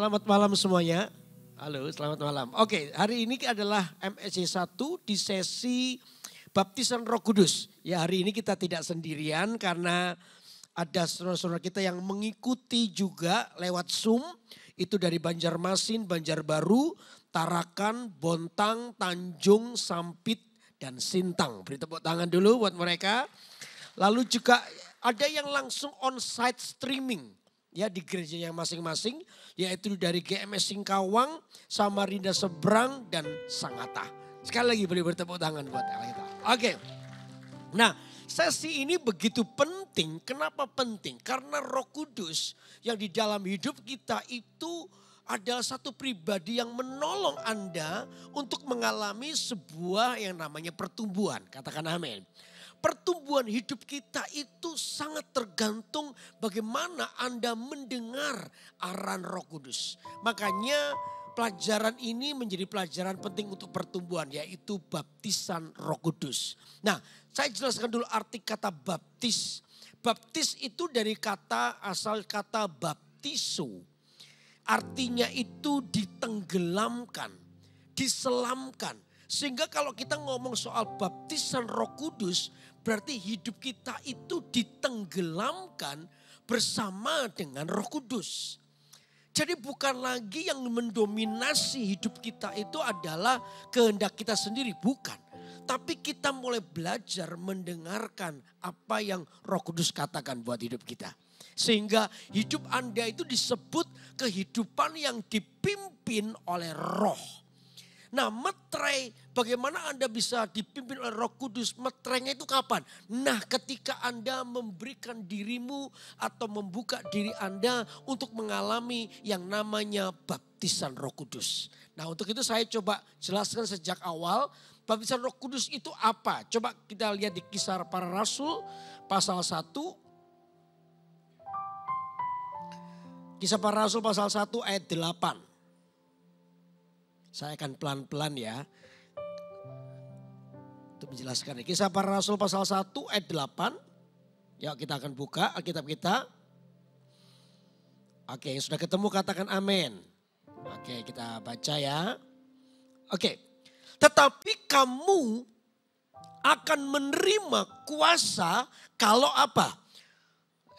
Selamat malam semuanya. Halo, selamat malam. Oke, hari ini adalah MSC 1 di sesi baptisan Roh Kudus. Ya, hari ini kita tidak sendirian karena ada saudara-saudara kita yang mengikuti juga lewat Zoom. Itu dari Banjarmasin, Banjarbaru, Tarakan, Bontang, Tanjung, Sampit, dan Sintang. Beri tepuk tangan dulu buat mereka. Lalu juga ada yang langsung on-site streaming. Ya, di gerejanya masing-masing, yaitu dari GMS Singkawang, Samarinda Seberang, dan Sangatta. Sekali lagi beri bertepuk tangan buat kita. Oke, nah sesi ini begitu penting. Kenapa penting? Karena Roh Kudus yang di dalam hidup kita itu adalah satu pribadi yang menolong Anda untuk mengalami sebuah yang namanya pertumbuhan. Katakan amin. Pertumbuhan hidup kita itu sangat tergantung bagaimana Anda mendengar arahan Roh Kudus. Makanya pelajaran ini menjadi pelajaran penting untuk pertumbuhan, yaitu baptisan Roh Kudus. Nah, saya jelaskan dulu arti kata baptis. Baptis itu dari asal kata baptiso. Artinya itu ditenggelamkan, diselamkan. Sehingga kalau kita ngomong soal baptisan Roh Kudus, berarti hidup kita itu ditenggelamkan bersama dengan Roh Kudus. Jadi bukan lagi yang mendominasi hidup kita itu adalah kehendak kita sendiri, bukan. Tapi kita mulai belajar mendengarkan apa yang Roh Kudus katakan buat hidup kita. Sehingga hidup Anda itu disebut kehidupan yang dipimpin oleh Roh. Nah, meterai, bagaimana Anda bisa dipimpin oleh Roh Kudus? Meterainya itu kapan? Nah, ketika Anda memberikan dirimu atau membuka diri Anda untuk mengalami yang namanya baptisan Roh Kudus. Nah, untuk itu saya coba jelaskan sejak awal, baptisan Roh Kudus itu apa? Coba kita lihat di Kisah Para Rasul pasal 1. Kisah Para Rasul pasal 1 ayat 8. Saya akan pelan-pelan ya. Untuk menjelaskan. Kisah Para Rasul pasal 1 ayat 8. Yuk kita akan buka Alkitab kita. Oke, yang sudah ketemu katakan amin. Oke, kita baca ya. Oke. Tetapi kamu akan menerima kuasa kalau apa?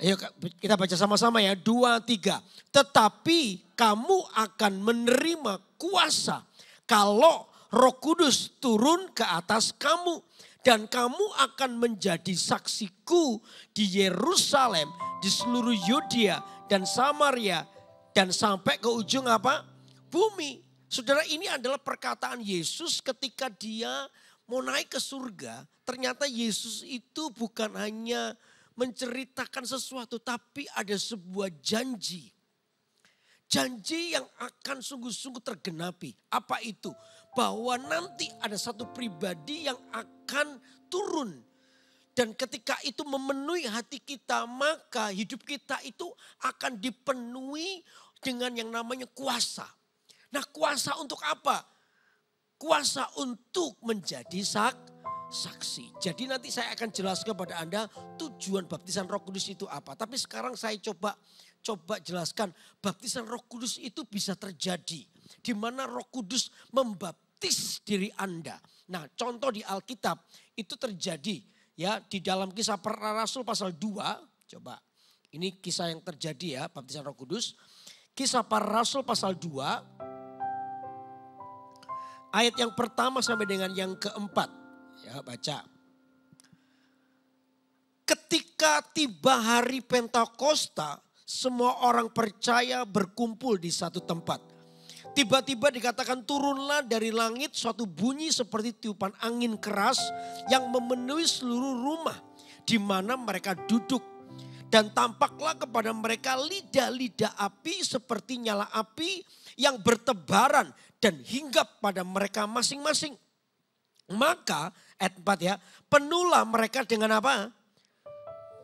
Ayo kita baca sama-sama ya. 2, 3. Tetapi kamu akan menerima kuasa kalau Roh Kudus turun ke atas kamu. Dan kamu akan menjadi saksiku di Yerusalem, di seluruh Yudea dan Samaria. Dan sampai ke ujung apa? Bumi. Saudara, ini adalah perkataan Yesus ketika dia mau naik ke surga. Ternyata Yesus itu bukan hanya menceritakan sesuatu, tapi ada sebuah janji. Janji yang akan sungguh-sungguh tergenapi. Apa itu? Bahwa nanti ada satu pribadi yang akan turun. Dan ketika itu memenuhi hati kita, maka hidup kita itu akan dipenuhi dengan yang namanya kuasa. Nah, kuasa untuk apa? Kuasa untuk menjadi saksi. Jadi nanti saya akan jelaskan kepada Anda tujuan baptisan Roh Kudus itu apa. Tapi sekarang saya coba jelaskan baptisan Roh Kudus itu bisa terjadi. Di mana Roh Kudus membaptis diri Anda. Nah, contoh di Alkitab itu terjadi ya di dalam Kisah Para Rasul pasal 2. Coba ini kisah yang terjadi ya baptisan Roh Kudus. Kisah Para Rasul pasal 2 ayat yang pertama sampai dengan yang keempat. Ya, baca. Ketika tiba hari Pentakosta, semua orang percaya berkumpul di satu tempat. Tiba-tiba dikatakan turunlah dari langit suatu bunyi seperti tiupan angin keras yang memenuhi seluruh rumah di mana mereka duduk. Dan tampaklah kepada mereka lidah-lidah api seperti nyala api yang bertebaran dan hinggap pada mereka masing-masing. Maka ayat 4 ya, penuhlah mereka dengan apa?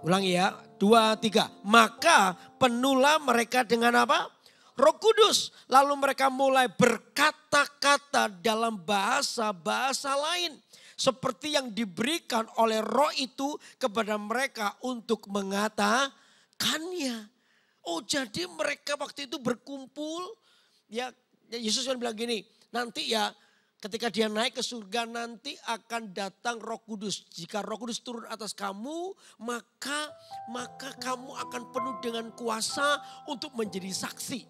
Ulangi ya, 2, 3. Maka penuhlah mereka dengan apa? Roh Kudus. Lalu mereka mulai berkata-kata dalam bahasa-bahasa lain. Seperti yang diberikan oleh Roh itu kepada mereka untuk mengatakannya. Oh, jadi mereka waktu itu berkumpul Ya, Yesus kan bilang gini, nanti ya ketika dia naik ke surga nanti akan datang Roh Kudus. Jika Roh Kudus turun atas kamu, maka kamu akan penuh dengan kuasa untuk menjadi saksi.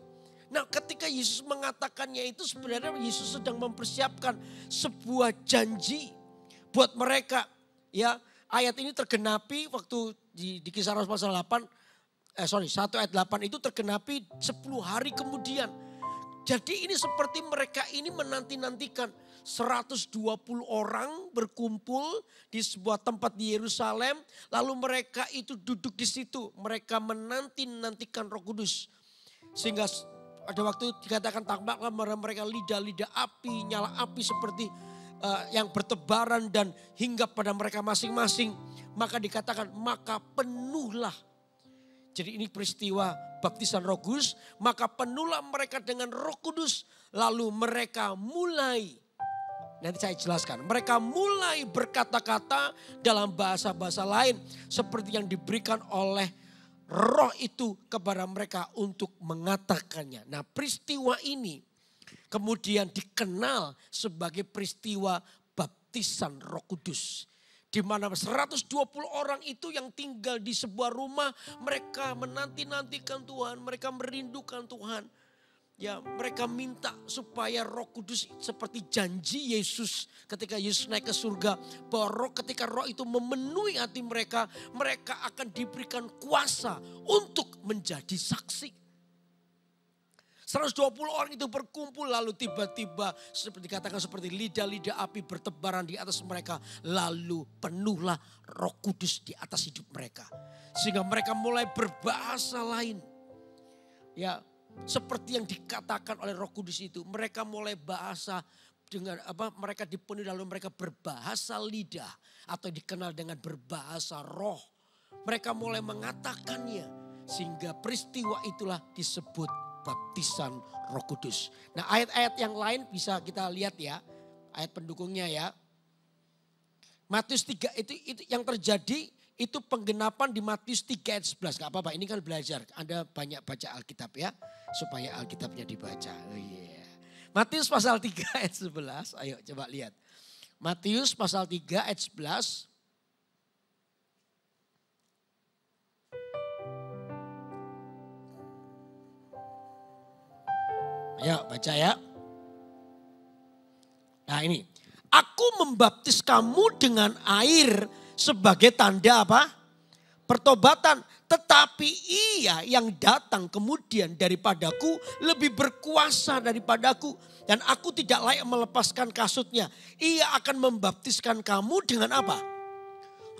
Nah, ketika Yesus mengatakannya itu sebenarnya Yesus sedang mempersiapkan sebuah janji buat mereka. Ya, ayat ini tergenapi waktu di Kisah Rasul pasal 8, 1 ayat 8 itu tergenapi 10 hari kemudian. Jadi ini seperti mereka ini menanti-nantikan 120 orang berkumpul di sebuah tempat di Yerusalem. Lalu mereka itu duduk di situ. Mereka menanti-nantikan Roh Kudus. Sehingga ada waktu dikatakan tampaklah mereka lidah-lidah api, nyala api seperti yang bertebaran dan hinggap pada mereka masing-masing. Maka dikatakan maka penuhlah. Jadi ini peristiwa baptisan Roh Kudus, maka penuhlah mereka dengan Roh Kudus. Lalu mereka mulai, nanti saya jelaskan, mereka mulai berkata-kata dalam bahasa-bahasa lain seperti yang diberikan oleh Roh itu kepada mereka untuk mengatakannya. Nah, peristiwa ini kemudian dikenal sebagai peristiwa baptisan Roh Kudus. Di mana 120 orang itu yang tinggal di sebuah rumah, mereka menanti-nantikan Tuhan, mereka merindukan Tuhan. Ya, mereka minta supaya Roh Kudus seperti janji Yesus ketika Yesus naik ke surga, bahwa ketika Roh itu memenuhi hati mereka, mereka akan diberikan kuasa untuk menjadi saksi. 120 orang itu berkumpul lalu tiba-tiba seperti dikatakan seperti lidah-lidah api bertebaran di atas mereka. Lalu penuhlah Roh Kudus di atas hidup mereka. Sehingga mereka mulai berbahasa lain. Ya, seperti yang dikatakan oleh Roh Kudus itu. Mereka mulai bahasa dengan mereka dipenuhi lalu mereka berbahasa lidah. Atau dikenal dengan berbahasa roh. Mereka mulai mengatakannya. Sehingga peristiwa itulah disebut baptisan Roh Kudus. Nah, ayat-ayat yang lain bisa kita lihat ya. Ayat pendukungnya ya. Matius 3 itu yang terjadi itu penggenapan di Matius 3 ayat 11. Gak apa-apa, ini kan belajar. Anda banyak baca Alkitab ya. Supaya Alkitabnya dibaca. Oh yeah. Matius pasal 3 ayat 11. Ayo coba lihat. Matius pasal 3 ayat 11. Ayo baca ya. Nah ini. Aku membaptis kamu dengan air sebagai tanda apa? Pertobatan. Tetapi ia yang datang kemudian daripadaku lebih berkuasa daripadaku. Dan aku tidak layak melepaskan kasutnya. Ia akan membaptiskan kamu dengan apa?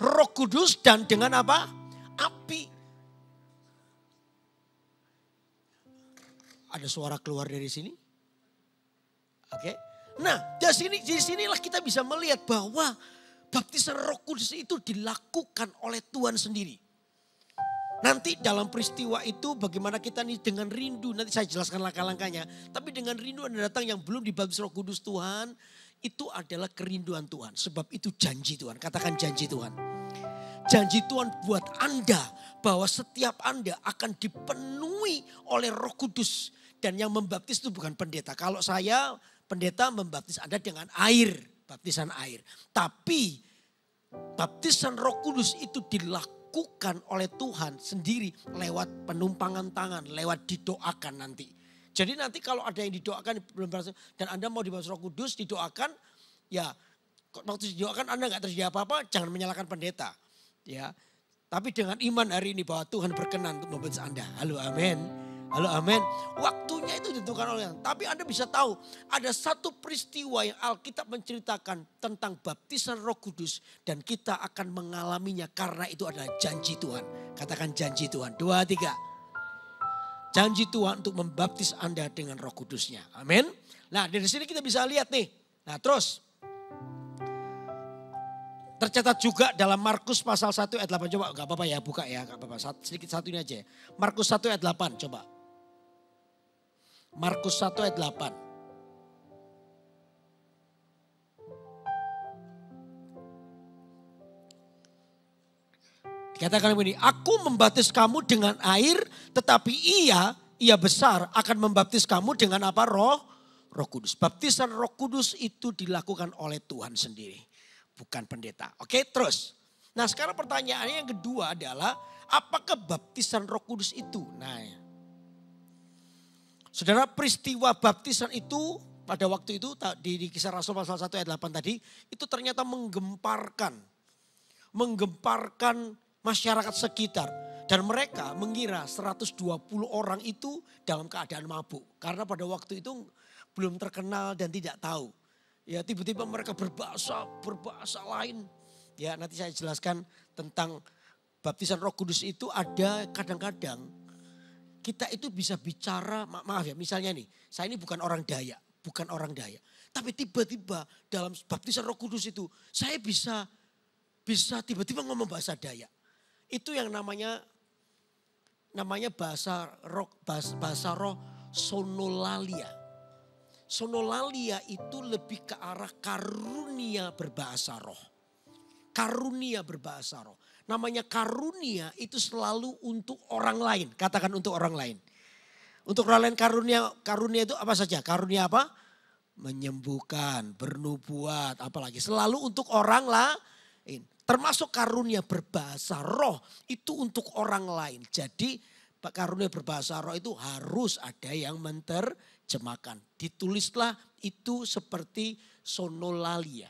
Roh Kudus dan dengan apa? Api. Ada suara keluar dari sini? Oke. Nah, di sinilah kita bisa melihat bahwa baptisan Roh Kudus itu dilakukan oleh Tuhan sendiri. Nanti dalam peristiwa itu bagaimana kita nih dengan rindu. Nanti saya jelaskan langkah-langkahnya. Tapi dengan rindu ada datang yang belum dibaptis Roh Kudus Tuhan. Itu adalah kerinduan Tuhan. Sebab itu janji Tuhan. Katakan janji Tuhan. Janji Tuhan buat Anda bahwa setiap Anda akan dipenuhi oleh Roh Kudus. Dan yang membaptis itu bukan pendeta. Kalau saya pendeta membaptis Anda dengan air, baptisan air. Tapi baptisan Roh Kudus itu dilakukan oleh Tuhan sendiri lewat penumpangan tangan, lewat didoakan nanti. Jadi nanti kalau ada yang didoakan belum berhasil dan Anda mau dibaptis Roh Kudus didoakan, ya waktu didoakan Anda nggak terjadi apa-apa, jangan menyalahkan pendeta. Ya, tapi dengan iman hari ini bahwa Tuhan berkenan untuk membaptis Anda. Halo, amin. Halo, amin. Waktunya itu ditentukan oleh Tuhan. Tapi Anda bisa tahu ada satu peristiwa yang Alkitab menceritakan tentang baptisan Roh Kudus. Dan kita akan mengalaminya karena itu adalah janji Tuhan. Katakan janji Tuhan. 2, 3. Janji Tuhan untuk membaptis Anda dengan Roh Kudusnya. Amin. Nah, dari sini kita bisa lihat nih. Nah, terus. Tercatat juga dalam Markus pasal 1 ayat 8. Coba gak apa-apa ya, buka ya. Gak apa-apa, sedikit satu ini aja. Markus 1 ayat 8 coba. Markus 1 ayat 8. Dikatakan begini, aku membaptis kamu dengan air tetapi ia ia besar akan membaptis kamu dengan apa? Roh Kudus. Baptisan Roh Kudus itu dilakukan oleh Tuhan sendiri. Bukan pendeta. Oke, terus. Nah, sekarang pertanyaannya yang kedua adalah apakah baptisan Roh Kudus itu? Nah, saudara, peristiwa baptisan itu pada waktu itu di Kisah Rasul pasal 1 ayat 8 tadi itu ternyata menggemparkan masyarakat sekitar. Dan mereka mengira 120 orang itu dalam keadaan mabuk. Karena pada waktu itu belum terkenal dan tidak tahu. Ya, tiba-tiba mereka berbahasa lain. Ya, nanti saya jelaskan tentang baptisan Roh Kudus itu ada kadang-kadang kita itu bisa bicara, maaf ya, misalnya nih, saya ini bukan orang Dayak. Tapi tiba-tiba dalam baptisan Roh Kudus itu saya bisa tiba-tiba ngomong bahasa Dayak. Itu yang namanya bahasa roh sonolalia. Sonolalia itu lebih ke arah karunia berbahasa roh. Karunia berbahasa roh. Namanya karunia itu selalu untuk orang lain. Katakan untuk orang lain. Untuk orang lain karunia itu apa saja? Karunia apa? Menyembuhkan, bernubuat, apalagi. Selalu untuk orang lain. Termasuk karunia berbahasa roh itu untuk orang lain. Jadi karunia berbahasa roh itu harus ada yang menerjemahkan. Ditulislah itu seperti sonolalia.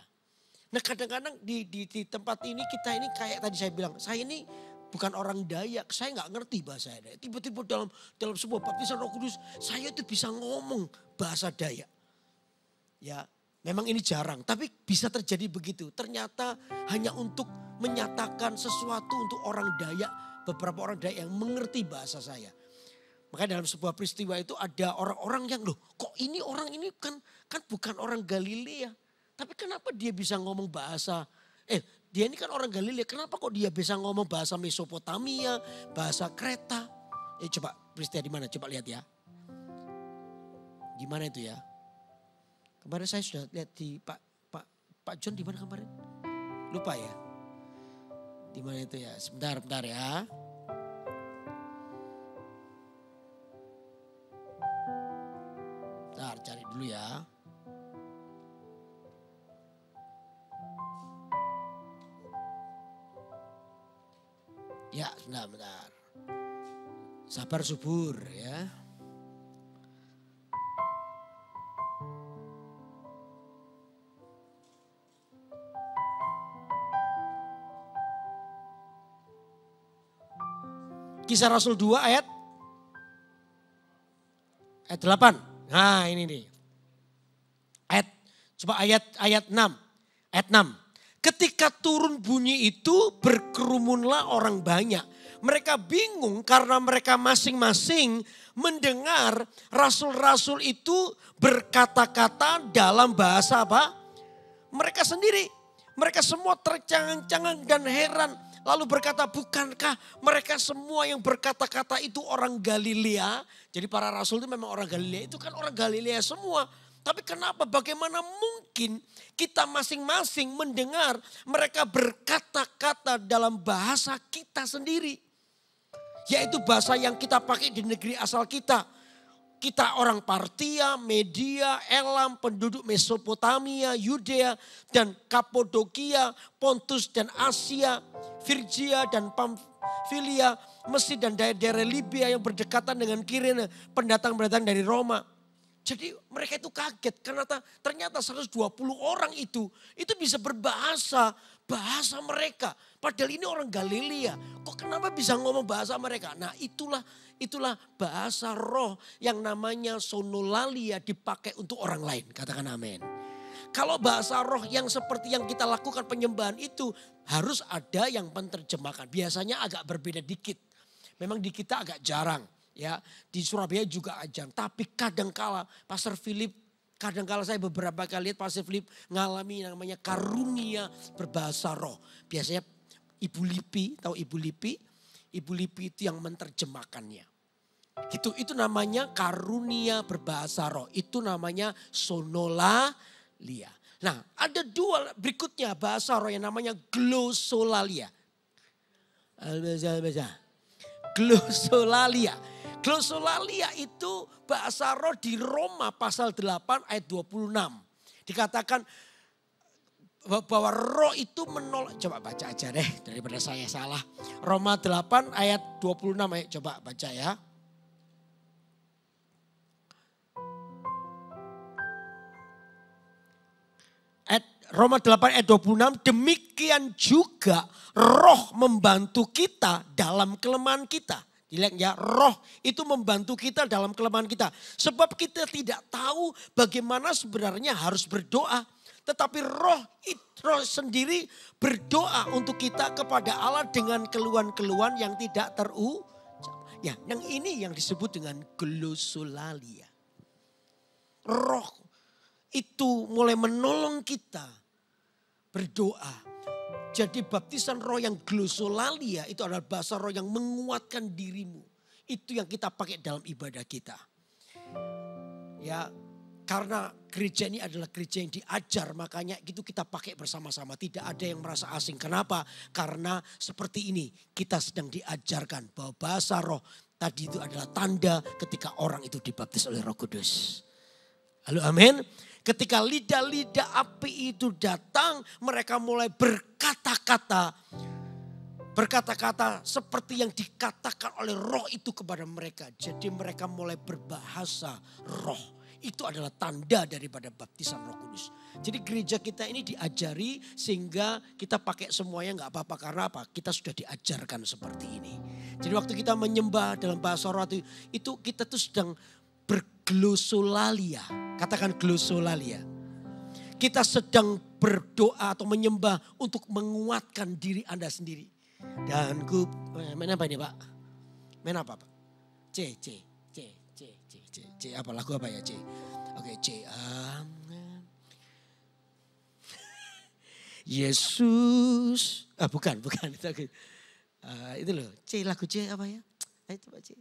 Nah, kadang-kadang di tempat ini kita ini kayak tadi saya bilang, saya ini bukan orang Dayak, saya nggak ngerti bahasa Dayak. Tiba-tiba dalam sebuah baptisan Roh Kudus, saya itu bisa ngomong bahasa Dayak. Ya, memang ini jarang, tapi bisa terjadi begitu. Ternyata hanya untuk menyatakan sesuatu untuk orang Dayak, beberapa orang Dayak yang mengerti bahasa saya. Makanya dalam sebuah peristiwa itu ada orang-orang yang loh, kok ini orang ini kan bukan orang Galilea. Tapi kenapa dia bisa ngomong bahasa, dia ini kan orang Galilea, kenapa kok dia bisa ngomong bahasa Mesopotamia, bahasa Kreta. Coba peristiwa di mana, coba lihat ya. Di mana itu ya? Kemarin saya sudah lihat di Pak John di mana kemarin? Lupa ya. Di mana itu ya? Sebentar ya. Bentar, cari dulu ya. Ya, bentar. Sabar subur ya. Kisah Rasul 2 ayat 8. Nah, ini nih. Coba ayat 6. Ayat 6. Ketika turun bunyi itu berkerumunlah orang banyak. Mereka bingung karena mereka masing-masing mendengar rasul-rasul itu berkata-kata dalam bahasa apa? Mereka sendiri. Mereka semua tercengang-cengang dan heran. Lalu berkata, bukankah mereka semua yang berkata-kata itu orang Galilea? Jadi para rasul itu memang orang Galilea, itu kan orang Galilea semua. Tapi kenapa, bagaimana mungkin kita masing-masing mendengar mereka berkata-kata dalam bahasa kita sendiri. Yaitu bahasa yang kita pakai di negeri asal kita. Kita orang Partia, Media, Elam, penduduk Mesopotamia, Yudea dan Kapodokia, Pontus dan Asia, Virgia dan Pamfilia, Mesir dan daerah Libya yang berdekatan dengan Kirene, pendatang-pendatang dari Roma. Jadi mereka itu kaget karena ternyata 120 orang itu bisa berbahasa mereka. Padahal ini orang Galilea. Kok kenapa bisa ngomong bahasa mereka? Nah, itulah bahasa roh yang namanya sonolalia dipakai untuk orang lain. Katakan amin. Kalau bahasa roh yang seperti yang kita lakukan penyembahan itu harus ada yang menerjemahkan. Biasanya agak berbeda dikit. Memang di kita agak jarang. Ya, di Surabaya juga ajang. Tapi kadangkala Pastor Philip, kadangkala saya beberapa kali lihat Pastor Philip ngalami namanya karunia berbahasa roh. Biasanya Ibu Lipi, tahu Ibu Lipi? Ibu Lipi itu yang menerjemahkannya. Itu namanya karunia berbahasa roh. Itu namanya sonolalia. Nah, ada dua berikutnya bahasa roh yang namanya glossolalia. Glossolalia. Glosolalia itu bahasa roh di Roma pasal 8 ayat 26. Dikatakan bahwa roh itu menolak. Coba baca aja deh daripada saya salah. Roma 8 ayat 26, ayo coba baca ya. Roma 8 ayat 26, demikian juga roh membantu kita dalam kelemahan kita. Dilihat ya, roh itu membantu kita dalam kelemahan kita. Sebab kita tidak tahu bagaimana sebenarnya harus berdoa. Tetapi roh sendiri berdoa untuk kita kepada Allah dengan keluhan-keluhan yang tidak terucap. Ya, yang ini yang disebut dengan glosolalia. Roh itu mulai menolong kita berdoa. Jadi baptisan roh yang glosolalia itu adalah bahasa roh yang menguatkan dirimu. Itu yang kita pakai dalam ibadah kita. Ya, karena gereja ini adalah gereja yang diajar, makanya itu kita pakai bersama-sama. Tidak ada yang merasa asing. Kenapa? Karena seperti ini kita sedang diajarkan bahwa bahasa roh tadi itu adalah tanda ketika orang itu dibaptis oleh Roh Kudus. Halo, amin. Ketika lidah-lidah api itu datang, mereka mulai berkata-kata. Berkata-kata seperti yang dikatakan oleh roh itu kepada mereka. Jadi mereka mulai berbahasa roh. Itu adalah tanda daripada baptisan Roh Kudus. Jadi gereja kita ini diajari sehingga kita pakai semuanya gak apa-apa. Karena apa? Kita sudah diajarkan seperti ini. Jadi waktu kita menyembah dalam bahasa roh itu kita tuh sedang berglosolalia. Katakan glosolalia. Kita sedang berdoa atau menyembah untuk menguatkan diri Anda sendiri. Dan main apa ini Pak? Main apa Pak? C. Apa lagu apa ya C? Oke C. Yesus. Bukan. Itu loh. C, lagu C apa ya? Ayo coba C.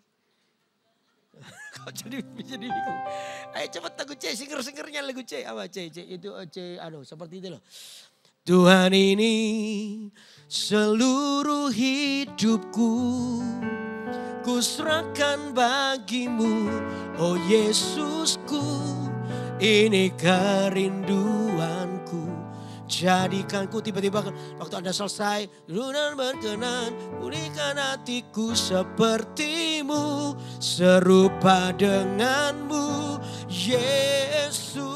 Kau jadi bingung. Ayo cepat lagu C, singer-singernya lagu C. Apa C? Itu C, seperti itu loh. Tuhan ini seluruh hidupku, ku serahkan bagimu, oh Yesusku, ini kerinduanku. Jadikanku, tiba-tiba waktu Anda selesai, lunan berkenan, pulihkan hatiku sepertimu, serupa denganmu, Yesus.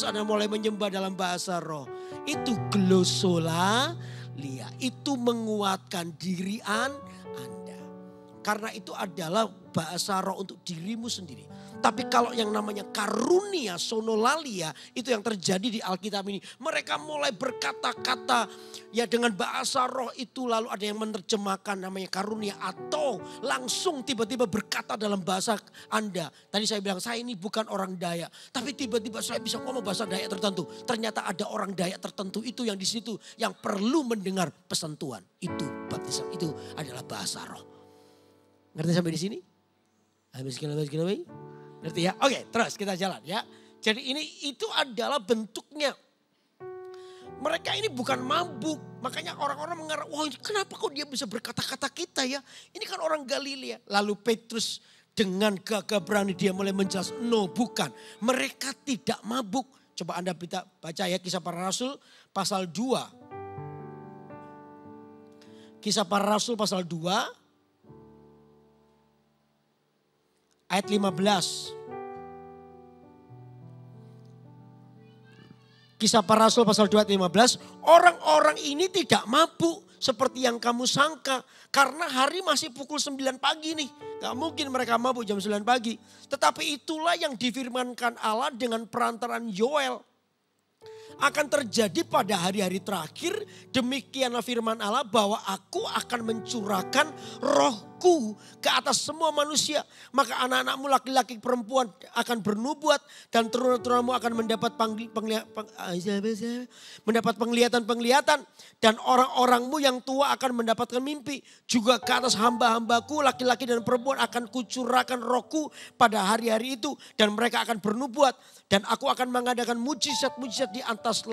Anda mulai menyembah dalam bahasa roh. Itu glosolalia, itu menguatkan diri Anda. Karena itu adalah bahasa roh untuk dirimu sendiri. Tapi kalau yang namanya karunia sonolalia itu yang terjadi di Alkitab ini. Mereka mulai berkata-kata ya dengan bahasa roh itu, lalu ada yang menerjemahkan namanya karunia atau langsung tiba-tiba berkata dalam bahasa Anda. Tadi saya bilang saya ini bukan orang Dayak, tapi tiba-tiba saya bisa ngomong bahasa Dayak tertentu. Ternyata ada orang Dayak tertentu itu yang di situ yang perlu mendengar pesan Tuhan. Itu baptisan, itu adalah bahasa roh. Ngerti sampai di sini? Habis ngerti ya? Oke, terus kita jalan ya. Jadi itu adalah bentuknya. Mereka ini bukan mabuk. Makanya orang-orang mengarah, wah kenapa kok dia bisa berkata-kata kita ya? Ini kan orang Galilea. Lalu Petrus dengan gagah berani dia mulai menjelaskan, no bukan. Mereka tidak mabuk. Coba Anda baca ya Kisah Para Rasul pasal 2. Kisah Para Rasul pasal 2. Ayat 15. Kisah Para Rasul pasal 2 ayat 15. Orang-orang ini tidak mabuk seperti yang kamu sangka. Karena hari masih pukul 9 pagi nih. Gak mungkin mereka mabuk jam 9 pagi. Tetapi itulah yang difirmankan Allah dengan perantaraan Yoel. Akan terjadi pada hari-hari terakhir, demikianlah firman Allah bahwa aku akan mencurahkan rohku ke atas semua manusia. Maka anak-anakmu laki-laki perempuan akan bernubuat dan turun-turunmu akan mendapat penglihatan-penglihatan. Dan orang-orangmu yang tua akan mendapatkan mimpi. Juga ke atas hamba-hambaku laki-laki dan perempuan akan kucurahkan rohku pada hari-hari itu. Dan mereka akan bernubuat. Dan aku akan mengadakan mujizat-mujizat di atas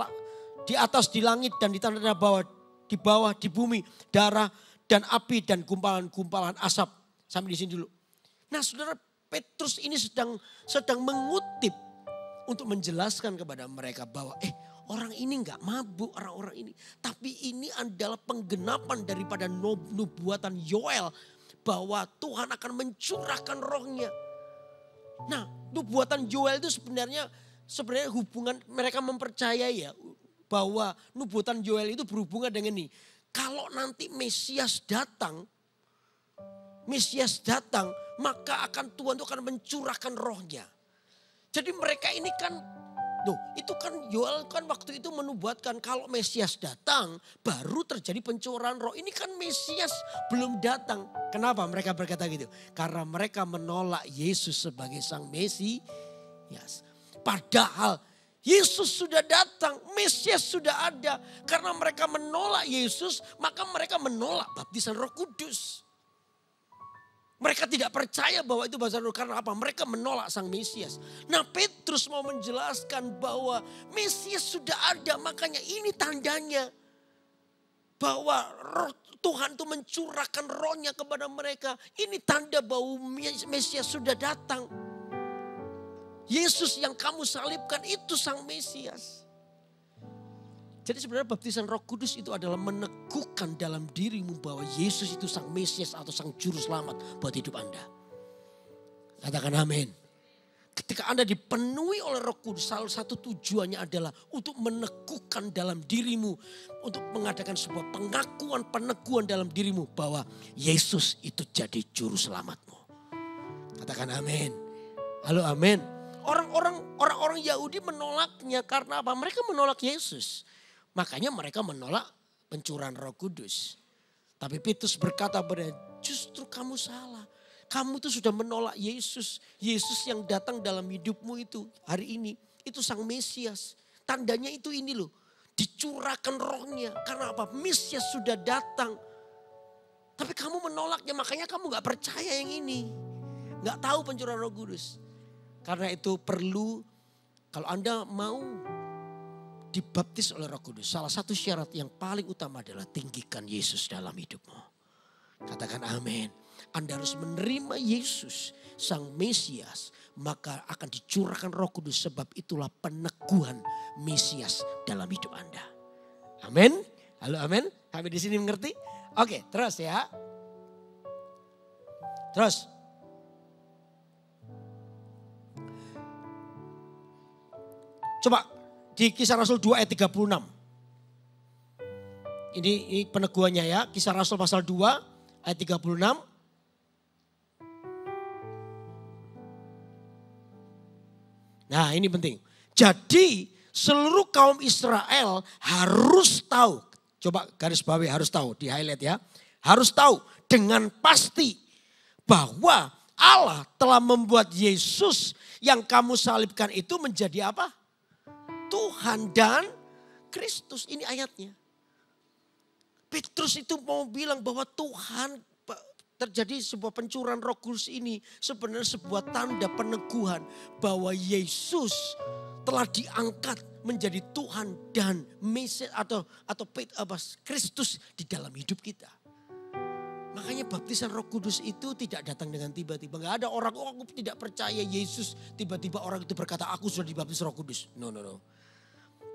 di langit dan di tanah bawah, di bawah, di bumi, darah dan api dan gumpalan-gumpalan asap. Sampai di sini dulu. Nah saudara, Petrus ini sedang mengutip untuk menjelaskan kepada mereka bahwa orang ini nggak mabuk, orang-orang ini. Tapi ini adalah penggenapan daripada nubuatan Yoel bahwa Tuhan akan mencurahkan rohnya. Nah nubuatan Yoel itu sebenarnya hubungan mereka mempercayai ya bahwa nubuatan Yoel itu berhubungan dengan ini. Kalau nanti Mesias datang, maka Tuhan itu akan mencurahkan rohnya. Jadi mereka ini kan, itu kan Yoel kan waktu itu menubuatkan kalau Mesias datang baru terjadi pencurahan roh. Ini kan Mesias belum datang. Kenapa mereka berkata gitu? Karena mereka menolak Yesus sebagai sang Mesias. Padahal Yesus sudah datang, Mesias sudah ada. Karena mereka menolak Yesus, maka mereka menolak baptisan Roh Kudus. Mereka tidak percaya bahwa itu baptisan Roh karena apa? Mereka menolak sang Mesias. Nah Petrus mau menjelaskan bahwa Mesias sudah ada, makanya ini tandanya. Bahwa Tuhan itu mencurahkan rohnya kepada mereka. Ini tanda bahwa Mesias sudah datang. Yesus yang kamu salibkan itu sang Mesias. Jadi sebenarnya baptisan Roh Kudus itu adalah meneguhkan dalam dirimu bahwa Yesus itu sang Mesias atau sang juru selamat buat hidup Anda. Katakan amin. Ketika Anda dipenuhi oleh Roh Kudus, salah satu tujuannya adalah untuk meneguhkan dalam dirimu, untuk mengadakan sebuah peneguhan dalam dirimu bahwa Yesus itu jadi juru selamatmu. Katakan amin. Halo amin. Orang-orang Yahudi menolaknya karena apa? Mereka menolak Yesus. Makanya mereka menolak pencurahan Roh Kudus. Tapi Petrus berkata pada justru kamu salah. Kamu tuh sudah menolak Yesus. Yesus yang datang dalam hidupmu itu hari ini. Itu sang Mesias. Tandanya itu ini loh. Dicurahkan rohnya. Karena apa? Mesias sudah datang. Tapi kamu menolaknya. Makanya kamu gak percaya yang ini. Gak tahu pencurahan Roh Kudus. Karena itu perlu kalau Anda mau dibaptis oleh Roh Kudus. Salah satu syarat yang paling utama adalah tinggikan Yesus dalam hidupmu. Katakan amin. Anda harus menerima Yesus sang Mesias. Maka akan dicurahkan Roh Kudus sebab itulah peneguhan Mesias dalam hidup Anda. Amin. Halo amin. Sampai di sini mengerti? Oke terus ya. Terus. Coba di Kisah Rasul 2 ayat 36. Ini peneguhannya ya. Kisah Rasul pasal 2 ayat 36. Nah ini penting. Jadi seluruh kaum Israel harus tahu. Coba garis bawahi harus tahu. Di highlight ya. Harus tahu dengan pasti bahwa Allah telah membuat Yesus yang kamu salibkan itu menjadi apa? Tuhan dan Kristus. Ini ayatnya. Petrus itu mau bilang bahwa Tuhan terjadi sebuah pencurahan Roh Kudus ini sebenarnya sebuah tanda peneguhan bahwa Yesus telah diangkat menjadi Tuhan dan Mesias atau Kristus di dalam hidup kita. Makanya baptisan Roh Kudus itu tidak datang dengan tiba-tiba. Gak ada orang, aku tidak percaya Yesus. Tiba-tiba orang itu berkata, aku sudah dibaptis Roh Kudus. No.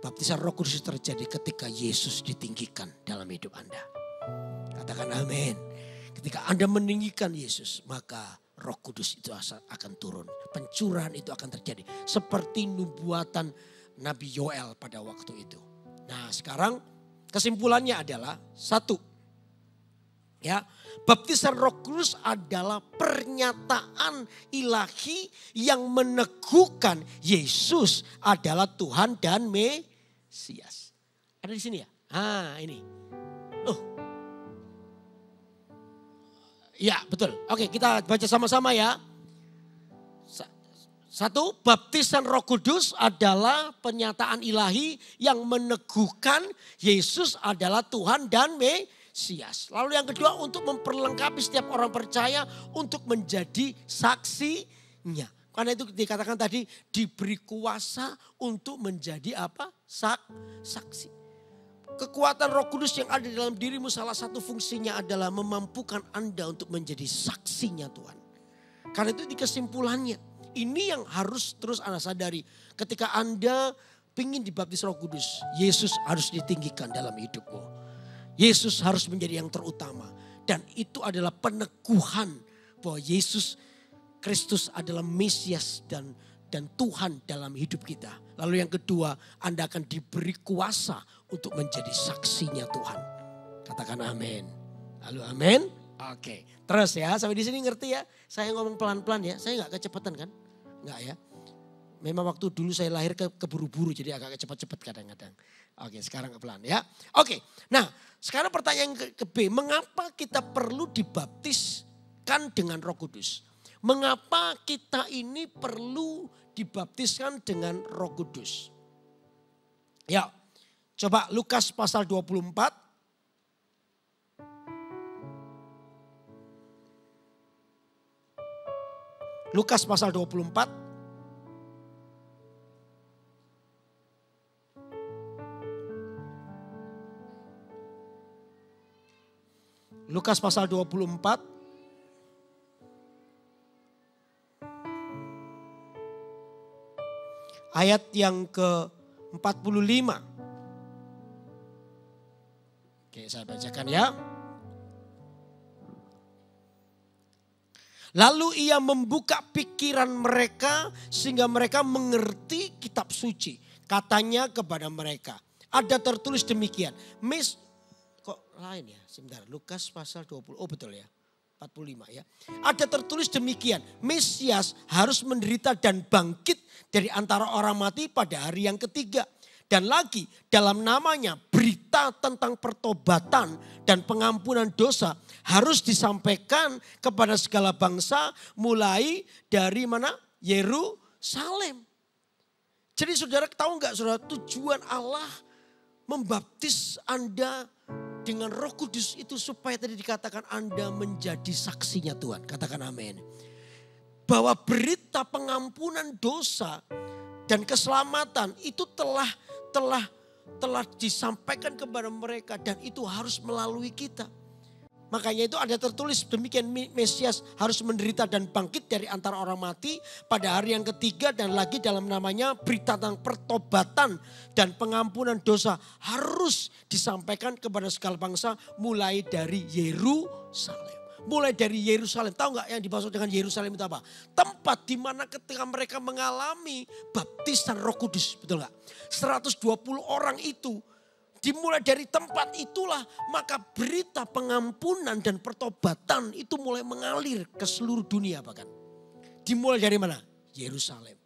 Baptisan Roh Kudus terjadi ketika Yesus ditinggikan dalam hidup Anda. Katakan amin. Ketika Anda meninggikan Yesus, maka Roh Kudus itu akan turun. Pencurahan itu akan terjadi. Seperti nubuatan Nabi Yoel pada waktu itu. Nah sekarang kesimpulannya adalah satu. Ya, baptisan Roh Kudus adalah pernyataan ilahi yang meneguhkan Yesus adalah Tuhan dan Mesias. Ada di sini ya? Ini. Ya, betul. Oke, kita baca sama-sama ya. Satu, baptisan Roh Kudus adalah pernyataan ilahi yang meneguhkan Yesus adalah Tuhan dan Mesias. Lalu yang kedua, untuk memperlengkapi setiap orang percaya untuk menjadi saksinya. Karena itu dikatakan tadi diberi kuasa untuk menjadi apa? Saksi. Kekuatan Roh Kudus yang ada di dalam dirimu salah satu fungsinya adalah memampukan Anda untuk menjadi saksinya Tuhan. Karena itu di kesimpulannya. Ini yang harus terus Anda sadari. Ketika Anda ingin dibaptis Roh Kudus, Yesus harus ditinggikan dalam hidupmu. Yesus harus menjadi yang terutama. Dan itu adalah peneguhan bahwa Yesus Kristus adalah Mesias dan Tuhan dalam hidup kita. Lalu yang kedua, Anda akan diberi kuasa untuk menjadi saksinya Tuhan. Katakan amin. Lalu amin. Oke, terus ya, sampai di sini ngerti ya? Saya ngomong pelan-pelan ya, saya nggak kecepatan kan? Nggak ya? Memang waktu dulu saya lahir keburu-buru, jadi agak cepat-cepat kadang-kadang. Oke, sekarang pelan ya. Oke, nah sekarang pertanyaan ke B, mengapa kita perlu dibaptiskan dengan Roh Kudus? Mengapa kita ini perlu dibaptiskan dengan Roh Kudus? Ya, coba Lukas pasal 24. Lukas pasal 24. Lukas pasal 24. Ayat yang ke-45. Oke, saya bacakan ya. Lalu ia membuka pikiran mereka sehingga mereka mengerti kitab suci. Katanya kepada mereka, ada tertulis demikian. Kok lain ya? Sebentar, Lukas pasal 20. Oh betul ya, 45 ya. Ada tertulis demikian, Mesias harus menderita dan bangkit dari antara orang mati pada hari yang ketiga. Dan lagi dalam namanya berita tentang pertobatan dan pengampunan dosa harus disampaikan kepada segala bangsa mulai dari mana? Yerusalem. Jadi saudara tahu nggak saudara, tujuan Allah membaptis Anda dengan Roh Kudus itu supaya tadi dikatakan Anda menjadi saksinya Tuhan. Katakan amin. Bahwa berita pengampunan dosa dan keselamatan itu telah disampaikan kepada mereka dan itu harus melalui kita. Makanya itu ada tertulis demikian, Mesias harus menderita dan bangkit dari antara orang mati pada hari yang ketiga, dan lagi dalam namanya berita tentang pertobatan dan pengampunan dosa harus disampaikan kepada segala bangsa mulai dari Yerusalem. Mulai dari Yerusalem. Tahu nggak yang dimaksud dengan Yerusalem itu apa? Tempat di mana ketika mereka mengalami baptisan Roh Kudus, betul nggak? 120 orang itu dimulai dari tempat itulah, maka berita pengampunan dan pertobatan itu mulai mengalir ke seluruh dunia bahkan. Dimulai dari mana? Yerusalem.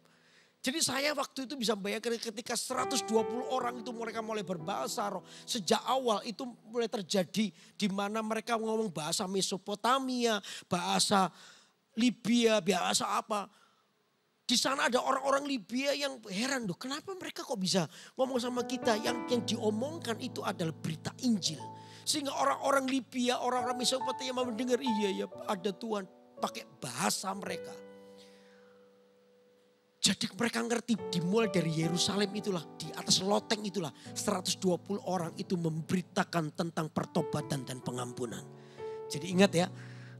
Jadi saya waktu itu bisa bayangkan ketika 120 orang itu mereka mulai berbahasa roh. Sejak awal itu mulai terjadi di mana mereka ngomong bahasa Mesopotamia, bahasa Libya, bahasa apa. Di sana ada orang-orang Libya yang heran, loh kenapa mereka kok bisa ngomong sama kita, yang diomongkan itu adalah berita Injil. Sehingga orang-orang Libya, orang-orang Mesopotamia mendengar, iya ya ada Tuhan pakai bahasa mereka. Jadi mereka ngerti dimulai dari Yerusalem itulah, di atas loteng itulah 120 orang itu memberitakan tentang pertobatan dan pengampunan. Jadi ingat ya,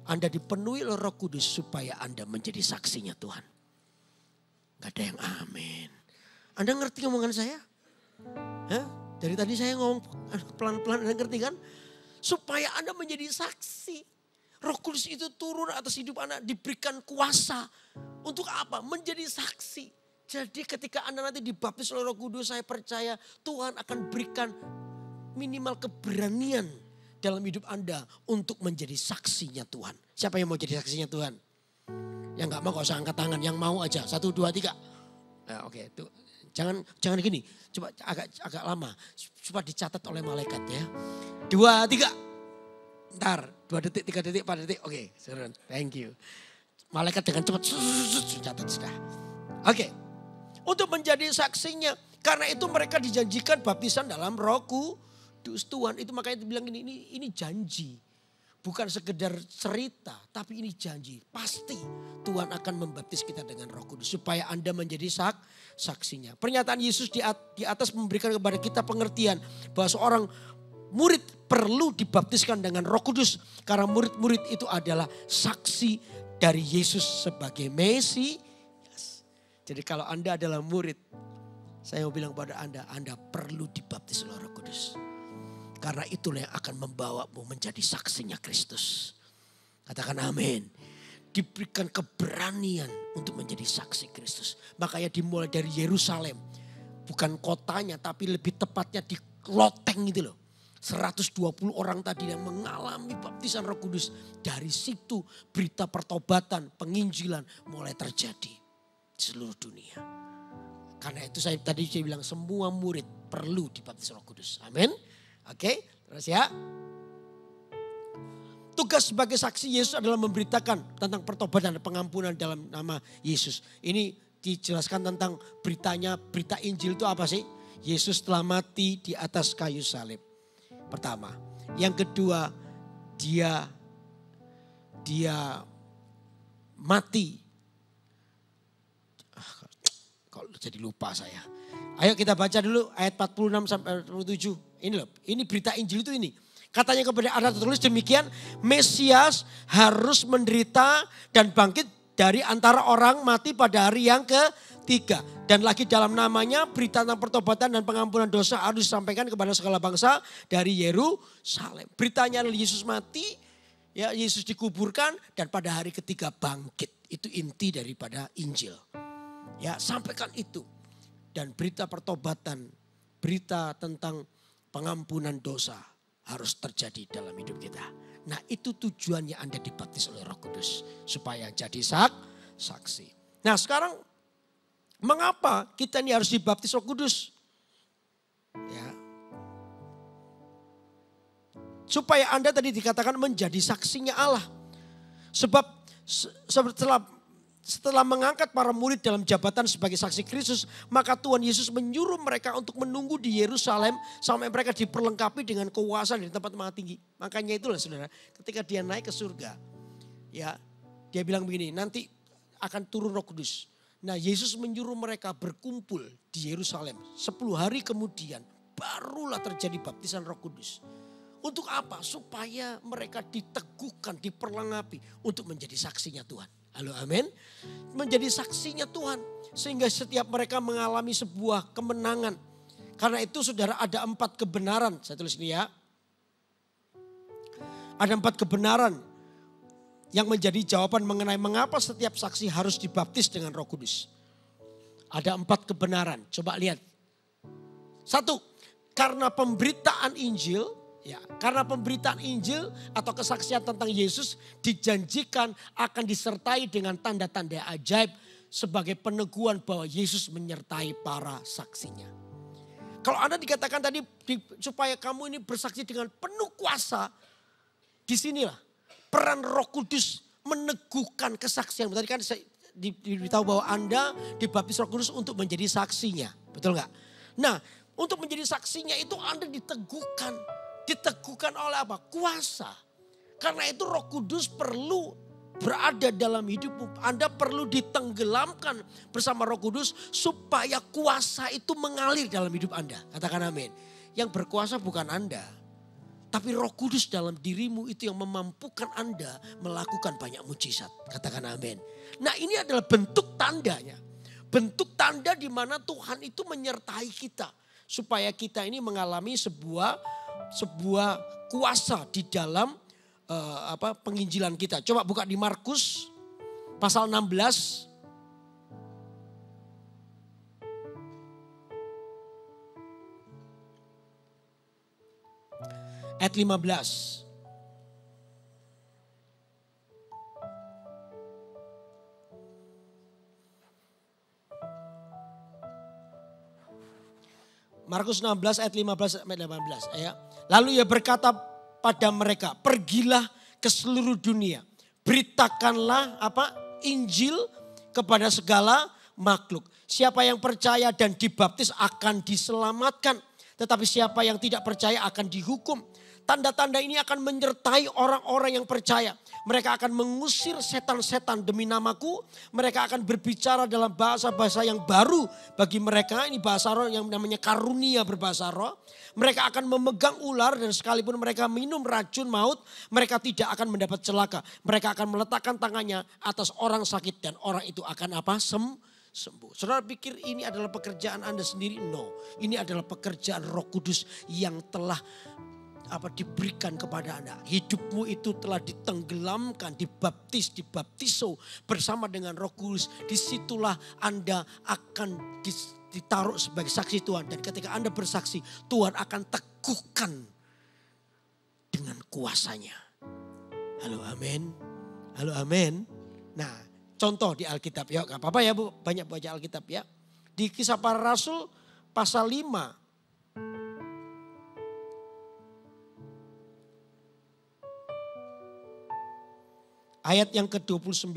Anda dipenuhi oleh Roh Kudus supaya Anda menjadi saksinya Tuhan. Gak ada yang amin. Anda ngerti omongan saya? Hah? Dari tadi saya ngomong pelan-pelan, Anda ngerti kan? Supaya Anda menjadi saksi. Roh Kudus itu turun atas hidup Anda, diberikan kuasa. Untuk apa? Menjadi saksi. Jadi ketika Anda nanti dibaptis oleh Roh Kudus, saya percaya Tuhan akan berikan minimal keberanian dalam hidup Anda untuk menjadi saksinya Tuhan. Siapa yang mau jadi saksinya Tuhan? Yang gak mau gak usah angkat tangan, yang mau aja. 1, 2, 3. Nah, oke, tuh. Jangan gini, coba agak lama. Supaya dicatat oleh malaikat ya. 2, 3. Ntar 2 detik, 3 detik, 4 detik. Oke, thank you. Malaikat dengan cepat catat sudah. Oke. Untuk menjadi saksinya. Karena itu mereka dijanjikan baptisan dalam Roh Kudus Tuhan. Itu makanya dibilang ini janji. Bukan sekedar cerita, tapi ini janji. Pasti Tuhan akan membaptis kita dengan Roh Kudus supaya Anda menjadi saksinya. Pernyataan Yesus di atas memberikan kepada kita pengertian bahwa seorang murid perlu dibaptiskan dengan Roh Kudus karena murid-murid itu adalah saksi dari Yesus sebagai Mesias. Jadi kalau Anda adalah murid, saya mau bilang pada Anda perlu dibaptis oleh Roh Kudus. Karena itulah yang akan membawamu menjadi saksinya Kristus. Katakan amin. Diberikan keberanian untuk menjadi saksi Kristus. Makanya dimulai dari Yerusalem. Bukan kotanya tapi lebih tepatnya di loteng itu loh. 120 orang tadi yang mengalami baptisan Roh Kudus. Dari situ berita pertobatan, penginjilan mulai terjadi di seluruh dunia. Karena itu saya bilang semua murid perlu dibaptis Roh Kudus. Amin. Oke, terus ya. Tugas sebagai saksi Yesus adalah memberitakan tentang pertobatan dan pengampunan dalam nama Yesus. Ini dijelaskan tentang berita Injil itu apa sih? Yesus telah mati di atas kayu salib. Pertama. Yang kedua, dia mati. Kalau jadi lupa saya. Ayo kita baca dulu ayat 46 sampai 47. Ini loh, ini berita Injil itu ini. Katanya kepada ada tertulis demikian, Mesias harus menderita dan bangkit dari antara orang mati pada hari yang ketiga. Dan lagi dalam namanya berita tentang pertobatan dan pengampunan dosa harus disampaikan kepada segala bangsa dari Yerusalem. Beritanya adalah Yesus mati, ya Yesus dikuburkan dan pada hari ketiga bangkit. Itu inti daripada Injil. Ya, sampaikan itu. Dan berita pertobatan, berita tentang pengampunan dosa harus terjadi dalam hidup kita. Nah, itu tujuannya Anda dibaptis oleh Roh Kudus supaya jadi saksi. Nah, sekarang mengapa kita ini harus dibaptis Roh Kudus? Ya. Supaya Anda tadi dikatakan menjadi saksinya Allah. Sebab setelah mengangkat para murid dalam jabatan sebagai saksi Kristus, maka Tuhan Yesus menyuruh mereka untuk menunggu di Yerusalem sampai mereka diperlengkapi dengan kuasa di tempat yang tinggi. Makanya itulah saudara, ketika dia naik ke surga, ya dia bilang begini, nanti akan turun Roh Kudus. Nah, Yesus menyuruh mereka berkumpul di Yerusalem. 10 hari kemudian barulah terjadi baptisan Roh Kudus. Untuk apa? Supaya mereka diteguhkan, diperlengkapi untuk menjadi saksinya Tuhan. Halo, amin. Menjadi saksinya Tuhan. Sehingga setiap mereka mengalami sebuah kemenangan. Karena itu saudara ada 4 kebenaran. Saya tulis ini ya. Ada 4 kebenaran yang menjadi jawaban mengenai mengapa setiap saksi harus dibaptis dengan Roh Kudus. Ada 4 kebenaran. Coba lihat. 1. Karena pemberitaan Injil. Ya, karena pemberitaan Injil atau kesaksian tentang Yesus dijanjikan akan disertai dengan tanda-tanda ajaib sebagai peneguhan bahwa Yesus menyertai para saksinya. Kalau Anda dikatakan tadi supaya kamu ini bersaksi dengan penuh kuasa, disinilah peran Roh Kudus meneguhkan kesaksian. Tadi kan saya diberitahu bahwa Anda dibaptis Roh Kudus untuk menjadi saksinya, betul nggak? Nah, untuk menjadi saksinya itu Anda diteguhkan. Diteguhkan oleh apa? Kuasa. Karena itu Roh Kudus perlu berada dalam hidupmu. Anda perlu ditenggelamkan bersama Roh Kudus supaya kuasa itu mengalir dalam hidup Anda. Katakan amin. Yang berkuasa bukan Anda. Tapi Roh Kudus dalam dirimu itu yang memampukan Anda melakukan banyak mujizat. Katakan amin. Nah, ini adalah bentuk tandanya. Bentuk tanda di mana Tuhan itu menyertai kita. Supaya kita ini mengalami sebuah kuasa di dalam penginjilan kita. Coba buka di Markus pasal 16. Ayat 15. Markus 16 ayat 15 sampai 18 ya. Lalu ia berkata pada mereka, pergilah ke seluruh dunia. Beritakanlah Injil kepada segala makhluk. Siapa yang percaya dan dibaptis akan diselamatkan. Tetapi siapa yang tidak percaya akan dihukum. Tanda-tanda ini akan menyertai orang-orang yang percaya. Mereka akan mengusir setan-setan demi namaku. Mereka akan berbicara dalam bahasa-bahasa yang baru bagi mereka. Ini bahasa roh yang namanya karunia berbahasa roh. Mereka akan memegang ular dan sekalipun mereka minum racun maut, mereka tidak akan mendapat celaka. Mereka akan meletakkan tangannya atas orang sakit dan orang itu akan apa? Sembuh. Saudara pikir ini adalah pekerjaan Anda sendiri? No. Ini adalah pekerjaan Roh Kudus yang telah diberikan kepada Anda. Hidupmu itu telah ditenggelamkan, dibaptiso bersama dengan Roh Kudus. Disitulah Anda akan ditaruh sebagai saksi Tuhan. Dan ketika Anda bersaksi, Tuhan akan teguhkan dengan kuasanya. Halo amin. Halo amin. Nah, contoh di Alkitab ya. Gak apa-apa ya Bu, banyak baca Alkitab ya. Di Kisah Para Rasul pasal 5. Ayat yang ke-29.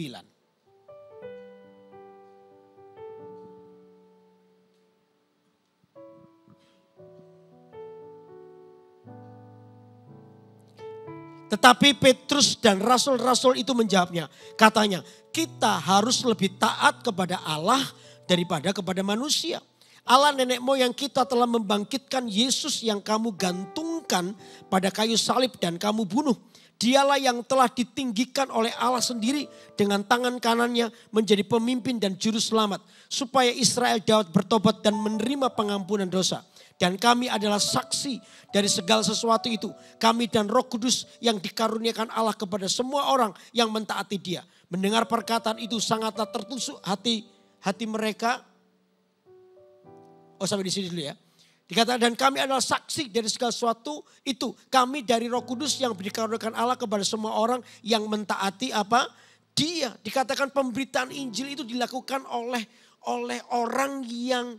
Tetapi Petrus dan rasul-rasul itu menjawabnya. Katanya, kita harus lebih taat kepada Allah daripada kepada manusia. Allah nenek moyang kita telah membangkitkan Yesus yang kamu gantungkan pada kayu salib dan kamu bunuh. Dialah yang telah ditinggikan oleh Allah sendiri dengan tangan kanannya menjadi pemimpin dan juru selamat. Supaya Israel dapat bertobat dan menerima pengampunan dosa. Dan kami adalah saksi dari segala sesuatu itu. Kami dan Roh Kudus yang dikaruniakan Allah kepada semua orang yang mentaati Dia. Mendengar perkataan itu sangatlah tertusuk hati mereka. Oh, sampai di sini dulu ya. Dikatakan dan kami adalah saksi dari segala sesuatu itu. Kami dari Roh Kudus yang dikaruniakan Allah kepada semua orang yang mentaati Dia. Dikatakan pemberitaan Injil itu dilakukan oleh orang yang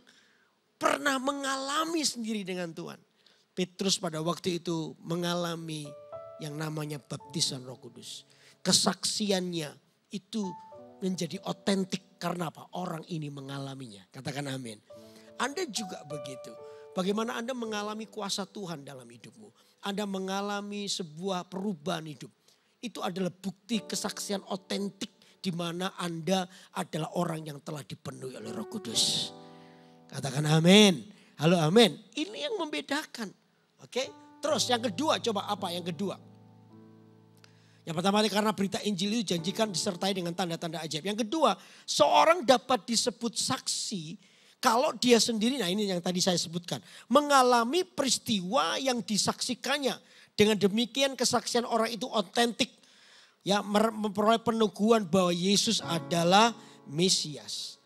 pernah mengalami sendiri dengan Tuhan. Petrus pada waktu itu mengalami yang namanya baptisan Roh Kudus. Kesaksiannya itu menjadi otentik karena apa? Orang ini mengalaminya. Katakan amin. Anda juga begitu. Bagaimana Anda mengalami kuasa Tuhan dalam hidupmu. Anda mengalami sebuah perubahan hidup. Itu adalah bukti kesaksian otentik di mana Anda adalah orang yang telah dipenuhi oleh Roh Kudus. Katakan amin. Halo amin. Ini yang membedakan. Oke. Terus yang kedua, coba apa yang kedua? Yang pertama karena berita Injil itu janjikan disertai dengan tanda-tanda ajaib. Yang kedua, seorang dapat disebut saksi kalau dia sendiri, nah ini yang tadi saya sebutkan, mengalami peristiwa yang disaksikannya. Dengan demikian kesaksian orang itu otentik. Ya, memperoleh peneguhan bahwa Yesus adalah Mesias.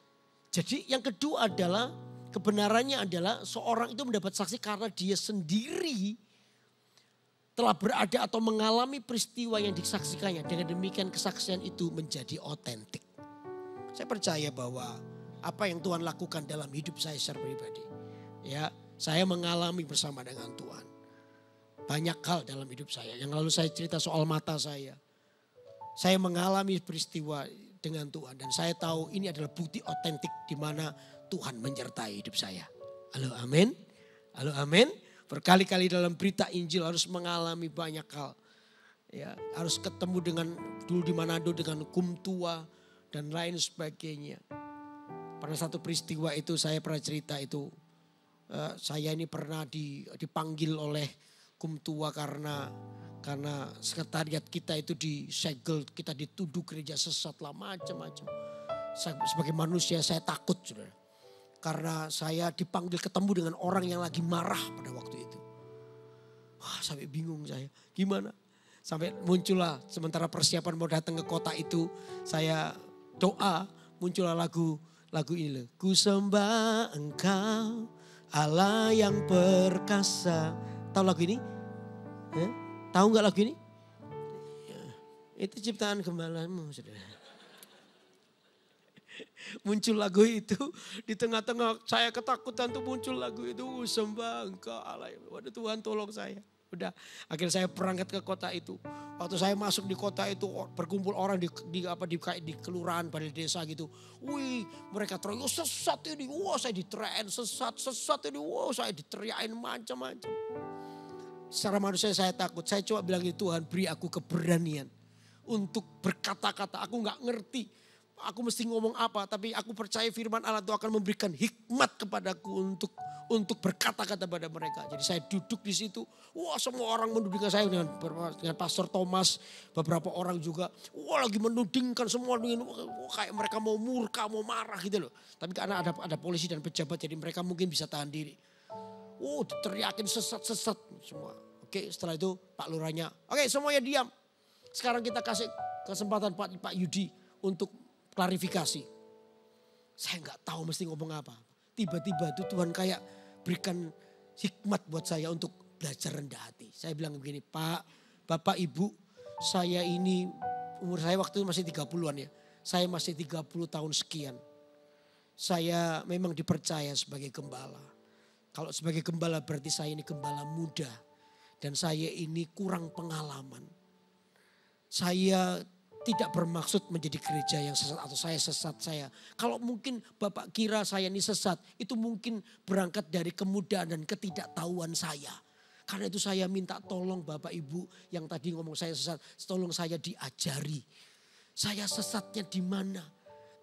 Jadi yang kedua adalah, kebenarannya adalah seorang itu mendapat saksi karena dia sendiri telah berada atau mengalami peristiwa yang disaksikannya. Dengan demikian kesaksian itu menjadi otentik. Saya percaya bahwa apa yang Tuhan lakukan dalam hidup saya secara pribadi. Ya, saya mengalami bersama dengan Tuhan. Banyak hal dalam hidup saya. Yang lalu saya cerita soal mata saya. Saya mengalami peristiwa dengan Tuhan. Dan saya tahu ini adalah bukti otentik di mana Tuhan menyertai hidup saya. Halo amin. Halo amin. Berkali-kali dalam berita Injil harus mengalami banyak hal. Ya, harus ketemu dengan dulu di Manado dengan kumtua dan lain sebagainya. Pada satu peristiwa itu saya pernah cerita itu. Saya ini pernah dipanggil oleh kumtua karena sekretariat kita itu disegel. Kita dituduh gereja sesat lah macam-macam. Sebagai manusia saya takut saudara. Karena saya dipanggil ketemu dengan orang yang lagi marah pada waktu itu. Wah sampai bingung saya. Gimana? Sampai muncullah sementara persiapan mau datang ke kota itu. Saya doa muncullah lagu ini loh. Ku sembah Engkau Allah yang perkasa. Tahu lagu ini? Tahu nggak lagu ini? Ya, itu ciptaan gembalamu saudara. Muncul lagu itu di tengah-tengah saya ketakutan tuh muncul lagu itu. Sembah Engkau Allah. Waduh Tuhan tolong saya. Udah akhirnya saya berangkat ke kota itu. Waktu saya masuk di kota itu berkumpul orang di kelurahan pada desa gitu. Wih mereka teriak sesat ini. Wah saya diteriakin sesat ini. Wah saya diteriakin macam-macam. Secara manusia saya takut. Saya coba bilang Tuhan beri aku keberanian untuk berkata-kata. Aku nggak ngerti. Aku mesti ngomong apa, tapi aku percaya firman Allah itu akan memberikan hikmat kepadaku untuk berkata-kata pada mereka. Jadi saya duduk di situ, wah semua orang menudingkan saya dengan Pastor Thomas, beberapa orang juga, wah lagi menudingkan semua dengan kayak mereka mau murka, mau marah gitu loh. Tapi karena ada polisi dan pejabat, jadi mereka mungkin bisa tahan diri. Teriakin sesat-sesat semua. Oke, setelah itu Pak Lurahnya, oke semuanya diam. Sekarang kita kasih kesempatan Pak Yudi untuk klarifikasi. Saya nggak tahu mesti ngomong apa. Tiba-tiba itu Tuhan kayak berikan hikmat buat saya untuk belajar rendah hati. Saya bilang begini, Pak, Bapak, Ibu, saya ini umur saya waktu itu masih 30-an ya. Saya masih 30 tahun sekian. Saya memang dipercaya sebagai gembala. Kalau sebagai gembala berarti saya ini gembala muda. Dan saya ini kurang pengalaman. Saya tidak bermaksud menjadi gereja yang sesat atau saya sesat saya. Kalau mungkin Bapak kira saya ini sesat, itu mungkin berangkat dari kemudaan dan ketidaktahuan saya. Karena itu saya minta tolong Bapak Ibu yang tadi ngomong saya sesat, tolong saya diajari. Saya sesatnya di mana?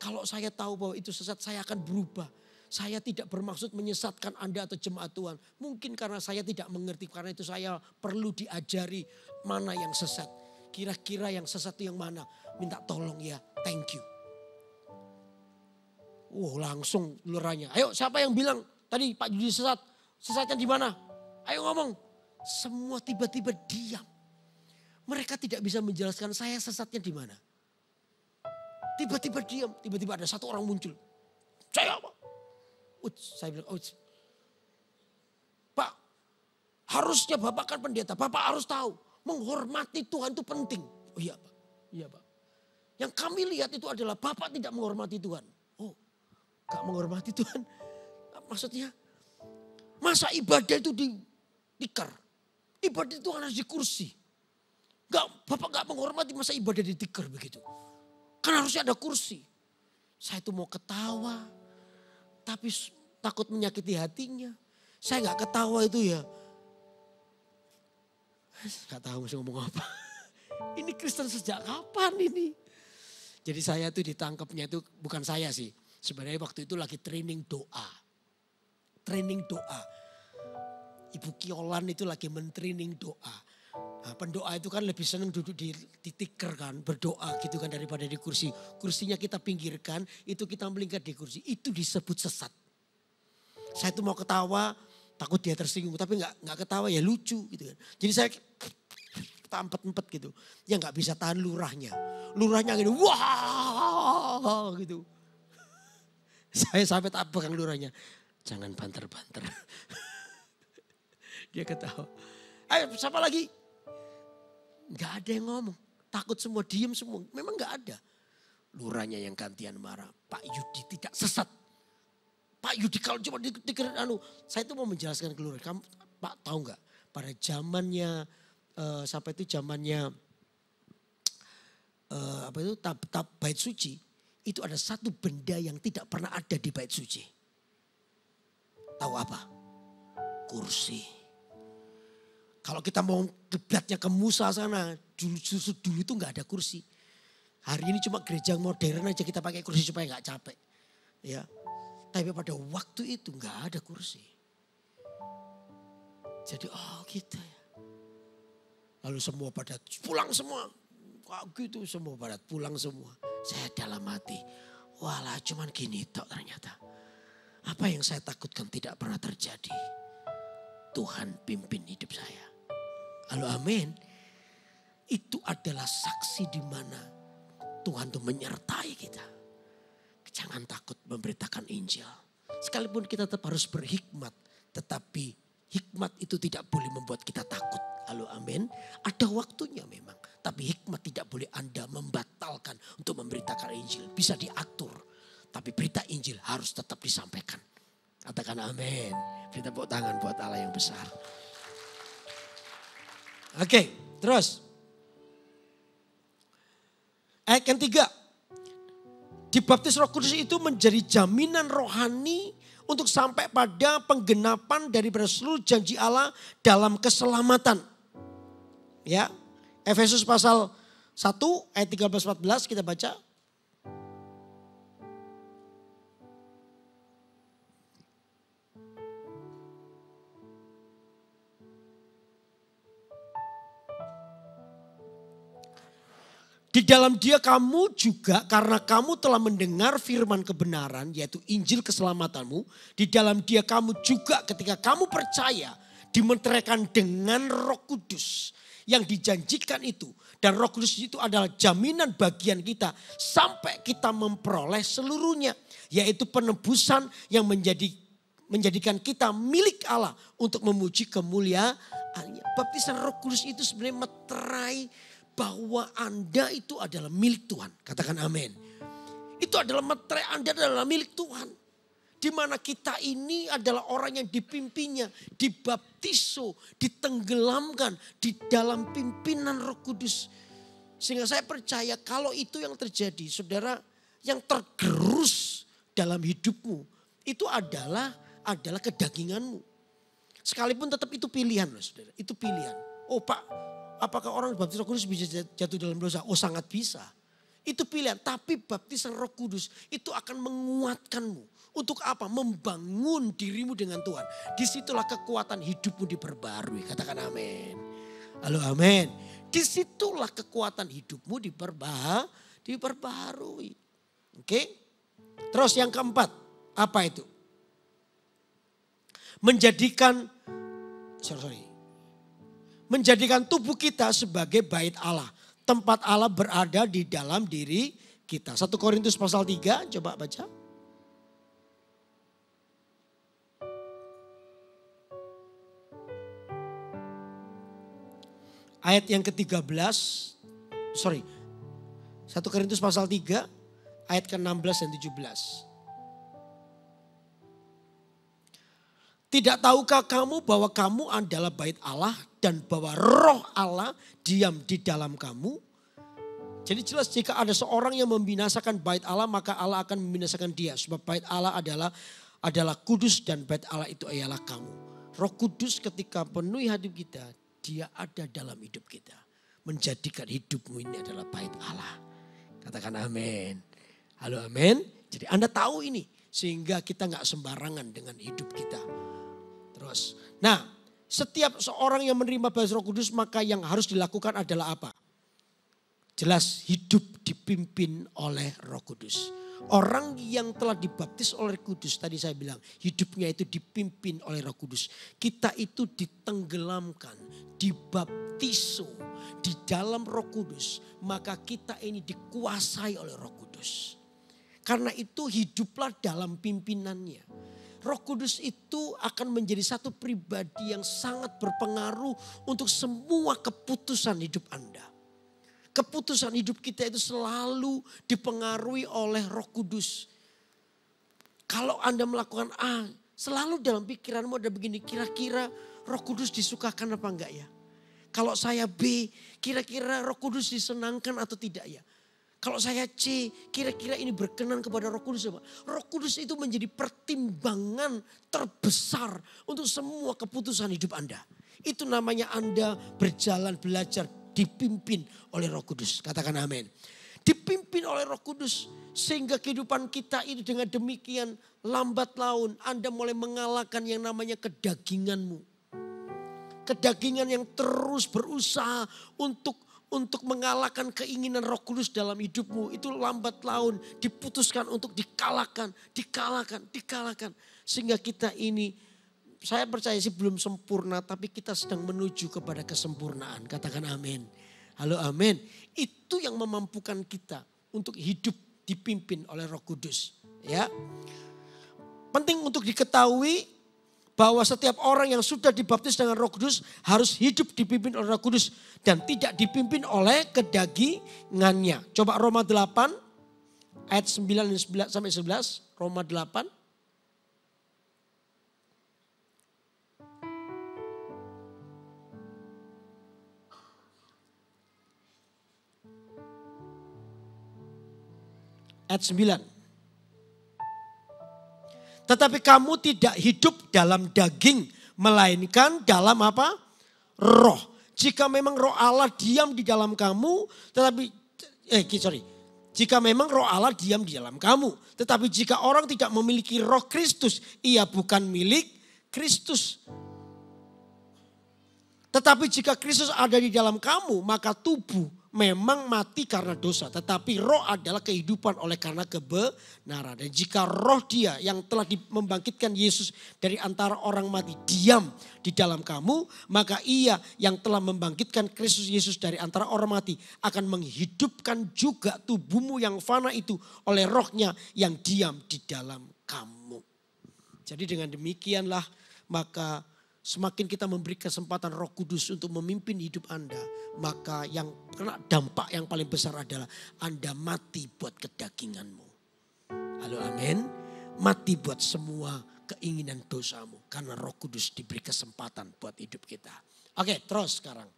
Kalau saya tahu bahwa itu sesat, saya akan berubah. Saya tidak bermaksud menyesatkan Anda atau jemaat Tuhan. Mungkin karena saya tidak mengerti, karena itu saya perlu diajari mana yang sesat. Kira-kira yang sesat itu yang mana? Minta tolong ya, thank you. Langsung lurahnya. Ayo siapa yang bilang tadi Pak Yudi sesat? Sesatnya di mana? Ayo ngomong. Semua tiba-tiba diam. Mereka tidak bisa menjelaskan saya sesatnya di mana. Tiba-tiba diam, tiba-tiba ada satu orang muncul. Saya apa? Saya bilang, Pak, harusnya Bapak kan pendeta, Bapak harus tahu. Menghormati Tuhan itu penting. Oh iya Pak, iya Pak. Yang kami lihat itu adalah Bapak tidak menghormati Tuhan. Gak menghormati Tuhan. Maksudnya, masa ibadah itu di tikar. Ibadah itu harus di kursi. Bapak gak menghormati masa ibadah di tikar begitu. Kan harusnya ada kursi. Saya itu mau ketawa, tapi takut menyakiti hatinya. Saya gak ketawa itu ya. Gak tahu mesti ngomong apa. Ini Kristen sejak kapan ini? Jadi saya tuh ditangkapnya itu bukan saya sih. Sebenarnya waktu itu lagi training doa. Training doa. Ibu Kiolan itu lagi men-training doa. Nah, pendoa itu kan lebih senang duduk di tikar kan. Berdoa gitu kan daripada di kursi. Kursinya kita pinggirkan, itu kita melingkar di kursi. Itu disebut sesat. Saya tuh mau ketawa, takut dia tersinggung. Tapi gak ketawa ya lucu gitu kan. Jadi saya empet-empet gitu. Ya gak bisa tahan lurahnya. Lurahnya gini, wah gitu. Saya sampai tak pegang lurahnya. Jangan banter-banter. Dia ketawa. Ayo siapa lagi? Gak ada yang ngomong. Takut semua, diem semua. Memang gak ada. Lurahnya yang gantian marah. Pak Yudi tidak sesat. Pak Yudi kalau cuma dikira saya itu mau menjelaskan ke lurah. Kamu Pak tahu gak? Pada zamannya sampai itu zamannya tab bait suci, itu ada satu benda yang tidak pernah ada di bait suci. Tahu apa? Kursi. Kalau kita mau kiblatnya ke Musa sana, dulu itu nggak ada kursi. Hari ini cuma gereja modern aja kita pakai kursi supaya nggak capek, ya. Tapi pada waktu itu nggak ada kursi. Jadi gitu ya. Lalu semua pada pulang semua. Kok gitu semua pada pulang semua. Saya dalam hati, walah cuman gini tok ternyata. Apa yang saya takutkan tidak pernah terjadi. Tuhan pimpin hidup saya. Halo amin. Itu adalah saksi di mana Tuhan tuh menyertai kita. Jangan takut memberitakan Injil. Sekalipun kita tetap harus berhikmat. Tetapi hikmat itu tidak boleh membuat kita takut. Halo amin. Ada waktunya memang. Tapi hikmat tidak boleh Anda membatalkan untuk memberitakan Injil. Bisa diatur. Tapi berita Injil harus tetap disampaikan. Katakan amin. Kita tepuk tangan buat Allah yang besar. Oke, terus. Ayat yang 3. Dibaptis Roh Kudus itu menjadi jaminan rohani untuk sampai pada penggenapan daripada seluruh janji Allah dalam keselamatan. Ya, Efesus pasal 1 ayat 13-14 kita baca. Di dalam Dia kamu juga, karena kamu telah mendengar firman kebenaran, yaitu Injil keselamatanmu. Di dalam Dia kamu juga ketika kamu percaya, dimeteraikan dengan Roh Kudus yang dijanjikan itu. Dan Roh Kudus itu adalah jaminan bagian kita sampai kita memperoleh seluruhnya. Yaitu penebusan yang menjadikan kita milik Allah untuk memuji kemuliaannya. Baptisan Roh Kudus itu sebenarnya meterai bahwa Anda itu adalah milik Tuhan. Katakan amin. Itu adalah meterai Anda adalah milik Tuhan. Di mana kita ini adalah orang yang dipimpinnya, dibaptiso, ditenggelamkan di dalam pimpinan Roh Kudus. Sehingga saya percaya kalau itu yang terjadi, saudara, yang tergerus dalam hidupmu itu adalah kedaginganmu. Sekalipun tetap itu pilihan, saudara. Itu pilihan. Oh Pak, apakah orang baptis Roh Kudus bisa jatuh dalam dosa? Oh sangat bisa. Itu pilihan. Tapi baptisan Roh Kudus itu akan menguatkanmu. Untuk apa? Membangun dirimu dengan Tuhan. Disitulah kekuatan hidupmu diperbarui. Katakan amin. Halo amin. Disitulah kekuatan hidupmu diperbarui. Oke. Terus yang keempat. Apa itu? Menjadikan tubuh kita sebagai bait Allah. Tempat Allah berada di dalam diri kita. 1 Korintus pasal 3, coba baca. Ayat yang ke-13, 1 Korintus pasal 3, ayat ke-16 dan 17. Tidak tahukah kamu bahwa kamu adalah bait Allah dan bahwa roh Allah diam di dalam kamu? Jadi jelas jika ada seorang yang membinasakan bait Allah maka Allah akan membinasakan dia. Sebab bait Allah adalah kudus dan bait Allah itu ialah kamu. Roh Kudus ketika penuhi hidup kita, Dia ada dalam hidup kita. Menjadikan hidupmu ini adalah bait Allah. Katakan amin. Halo amin. Jadi Anda tahu ini sehingga kita gak sembarangan dengan hidup kita. Terus, nah setiap seorang yang menerima baptisan Roh Kudus maka yang harus dilakukan adalah apa? Jelas hidup dipimpin oleh Roh Kudus. Orang yang telah dibaptis oleh Kudus tadi saya bilang hidupnya itu dipimpin oleh Roh Kudus. Kita itu ditenggelamkan, dibaptiso di dalam Roh Kudus. Maka kita ini dikuasai oleh Roh Kudus. Karena itu hiduplah dalam pimpinannya. Roh Kudus itu akan menjadi satu pribadi yang sangat berpengaruh untuk semua keputusan hidup Anda. Keputusan hidup kita itu selalu dipengaruhi oleh Roh Kudus. Kalau Anda melakukan A, selalu dalam pikiranmu ada begini, kira-kira Roh Kudus disukakan apa enggak ya? Kalau saya B, kira-kira Roh Kudus disenangkan atau tidak ya? Kalau saya C, kira-kira ini berkenan kepada Roh Kudus apa? Roh Kudus itu menjadi pertimbangan terbesar untuk semua keputusan hidup Anda. Itu namanya Anda berjalan belajar dipimpin oleh Roh Kudus. Katakan amin. Dipimpin oleh Roh Kudus sehingga kehidupan kita itu dengan demikian lambat laun Anda mulai mengalahkan yang namanya kedaginganmu. Kedagingan yang terus berusaha untuk mengalahkan keinginan Roh Kudus dalam hidupmu. Itu lambat laun diputuskan untuk dikalahkan. Sehingga kita ini, saya percaya sih belum sempurna, tapi kita sedang menuju kepada kesempurnaan. Katakan amin. Halo amin. Itu yang memampukan kita untuk hidup dipimpin oleh Roh Kudus. Ya. Penting untuk diketahui bahwa setiap orang yang sudah dibaptis dengan Roh Kudus harus hidup dipimpin oleh Roh Kudus dan tidak dipimpin oleh kedagingannya. Coba Roma 8 ayat 9 sampai 11. Roma 8. Ayat 9. Tetapi kamu tidak hidup dalam daging, melainkan dalam apa? Roh. jika memang roh Allah diam di dalam kamu, jika memang roh Allah diam di dalam kamu. Tetapi jika orang tidak memiliki roh Kristus, ia bukan milik Kristus. Tetapi jika Kristus ada di dalam kamu, maka tubuh memang mati karena dosa. Tetapi roh adalah kehidupan oleh karena kebenaran. Dan jika roh dia yang telah membangkitkan Yesus dari antara orang mati diam di dalam kamu, maka ia yang telah membangkitkan Kristus Yesus dari antara orang mati akan menghidupkan juga tubuhmu yang fana itu oleh rohnya yang diam di dalam kamu. Jadi dengan demikianlah maka semakin kita memberi kesempatan Roh Kudus untuk memimpin hidup Anda, maka yang kena dampak yang paling besar adalah Anda mati buat kedaginganmu. Halo, amin. Mati buat semua keinginan dosamu karena Roh Kudus diberi kesempatan buat hidup kita. Oke, terus sekarang.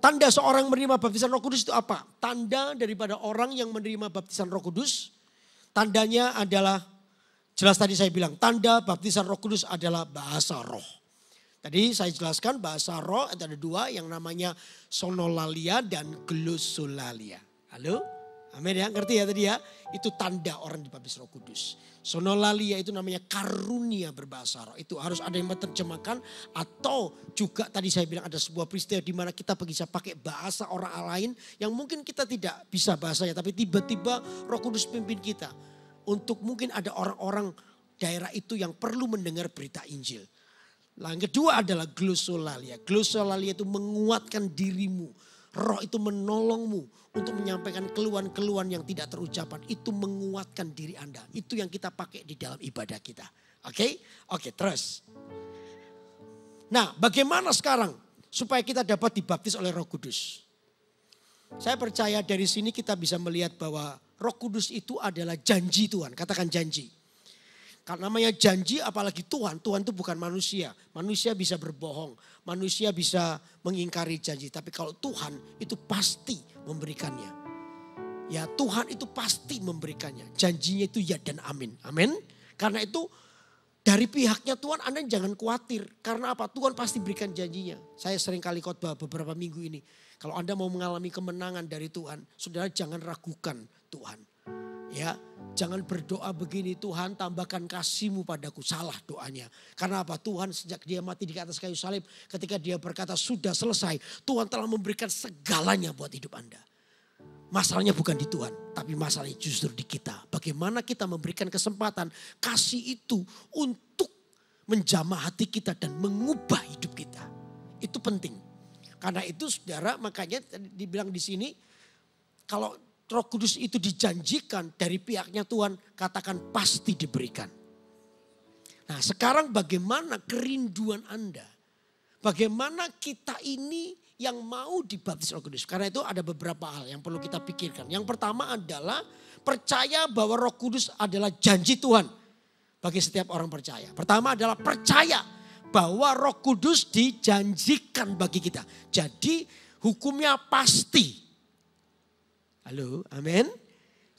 Tanda seorang menerima baptisan Roh Kudus itu apa? Tanda daripada orang yang menerima baptisan Roh Kudus, tandanya adalah, jelas tadi saya bilang, tanda baptisan Roh Kudus adalah bahasa roh. Tadi saya jelaskan bahasa roh itu ada dua, yang namanya sonolalia dan glosolalia. Halo? Amin ya, ngerti ya tadi ya? Itu tanda orang dibaptis Roh Kudus. Sonolalia itu namanya karunia berbahasa roh. Itu harus ada yang menerjemahkan, atau juga tadi saya bilang ada sebuah peristiwa di mana kita bisa pakai bahasa orang lain yang mungkin kita tidak bisa bahasanya, tapi tiba-tiba Roh Kudus pimpin kita. Untuk mungkin ada orang-orang daerah itu yang perlu mendengar berita Injil. Nah, yang kedua adalah glosolalia. Glosolalia itu menguatkan dirimu. Roh itu menolongmu untuk menyampaikan keluhan-keluhan yang tidak terucapkan. Itu menguatkan diri Anda. Itu yang kita pakai di dalam ibadah kita. Oke? Oke, terus. Nah, bagaimana sekarang supaya kita dapat dibaptis oleh Roh Kudus? Saya percaya dari sini kita bisa melihat bahwa Roh Kudus itu adalah janji Tuhan. Katakan janji. Karena namanya janji, apalagi Tuhan. Tuhan itu bukan manusia. Manusia bisa berbohong. Manusia bisa mengingkari janji. Tapi kalau Tuhan itu pasti memberikannya. Ya, Tuhan itu pasti memberikannya. Janjinya itu ya dan amin. Amin. Karena itu dari pihaknya Tuhan Anda jangan khawatir. Karena apa? Tuhan pasti berikan janjinya. Saya sering kali khotbah beberapa minggu ini. Kalau Anda mau mengalami kemenangan dari Tuhan, saudara jangan ragukan Tuhan. Ya, jangan berdoa begini, Tuhan tambahkan kasih-Mu padaku. Salah doanya. Karena apa? Tuhan sejak dia mati di atas kayu salib, ketika dia berkata sudah selesai, Tuhan telah memberikan segalanya buat hidup Anda. Masalahnya bukan di Tuhan, tapi masalahnya justru di kita. Bagaimana kita memberikan kesempatan kasih itu untuk menjamah hati kita dan mengubah hidup kita. Itu penting. Karena itu saudara, makanya dibilang di sini, kalau Roh Kudus itu dijanjikan dari pihaknya Tuhan, katakan pasti diberikan. Nah, sekarang bagaimana kerinduan Anda? Bagaimana kita ini yang mau dibaptis Roh Kudus? Karena itu ada beberapa hal yang perlu kita pikirkan. Yang pertama adalah percaya bahwa Roh Kudus adalah janji Tuhan bagi setiap orang percaya. Pertama adalah percaya bahwa Roh Kudus dijanjikan bagi kita. Jadi hukumnya pasti. Halo, amin.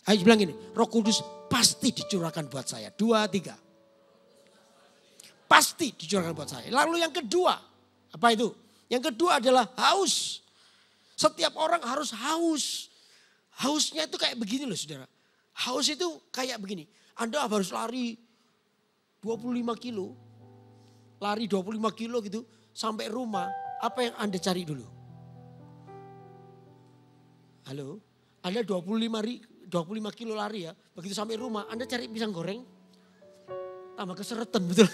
Ayo bilang gini, Roh Kudus pasti dicurahkan buat saya. 2, 3. Pasti dicurahkan buat saya. Lalu yang kedua, apa itu? Yang kedua adalah haus. Setiap orang harus haus. Hausnya itu kayak begini loh saudara. Haus itu kayak begini. Anda harus lari 25 kilo. Lari 25 kilo gitu sampai rumah. Apa yang Anda cari dulu? Halo? Anda 25 kilo lari ya. Begitu sampai rumah Anda cari pisang goreng. Tambah keseretan betul.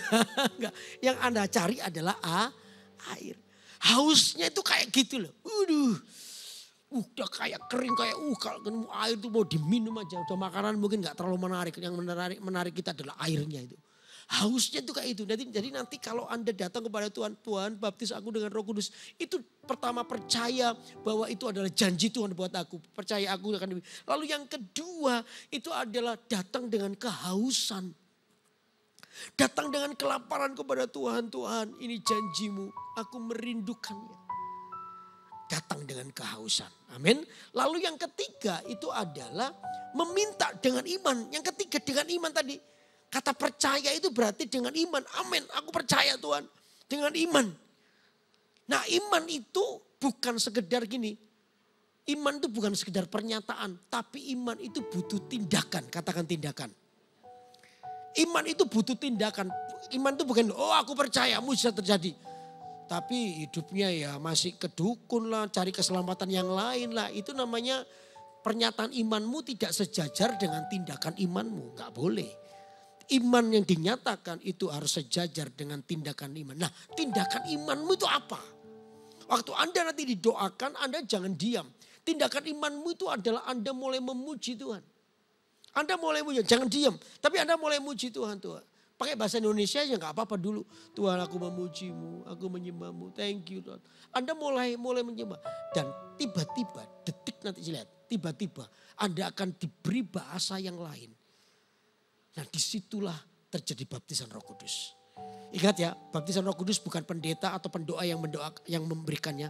Enggak. Yang Anda cari adalah air. Hausnya itu kayak gitu loh. Udah kayak kering kayak kalau ketemu air itu mau diminum aja. Udah makanan mungkin gak terlalu menarik. Yang menarik kita adalah airnya itu. Hausnya itu kayak itu. Jadi nanti kalau Anda datang kepada Tuhan, Tuhan baptis aku dengan Roh Kudus. Itu pertama percaya bahwa itu adalah janji Tuhan buat aku. Percaya aku akan. Lalu yang kedua itu adalah datang dengan kehausan. Datang dengan kelaparan kepada Tuhan. Tuhan ini janjimu, aku merindukannya. datang dengan kehausan. Amin. Lalu yang ketiga itu adalah meminta dengan iman. Yang ketiga dengan iman tadi. Kata percaya itu berarti dengan iman. Amin, aku percaya Tuhan. Dengan iman. Nah iman itu bukan sekedar gini. Iman itu bukan sekedar pernyataan. Tapi iman itu butuh tindakan. Katakan tindakan. Iman itu butuh tindakan. Iman itu bukan, oh aku percaya mujizat terjadi. Tapi hidupnya ya masih kedukun lah, cari keselamatan yang lain lah. Itu namanya pernyataan imanmu tidak sejajar dengan tindakan imanmu. Enggak boleh. Iman yang dinyatakan itu harus sejajar dengan tindakan iman. Nah tindakan imanmu itu apa? Waktu Anda nanti didoakan, Anda jangan diam. Tindakan imanmu itu adalah Anda mulai memuji Tuhan. Anda mulai memuji, jangan diam. Tapi Anda mulai memuji Tuhan. Pakai bahasa Indonesia ya nggak apa-apa dulu. Tuhan aku memujimu, aku menyembahmu. Thank you Tuhan. Anda mulai menyembah. Dan tiba-tiba, detik nanti lihat. Tiba-tiba Anda akan diberi bahasa yang lain. Nah disitulah terjadi baptisan Roh Kudus. Ingat ya, baptisan Roh Kudus bukan pendeta atau pendoa yang memberikannya.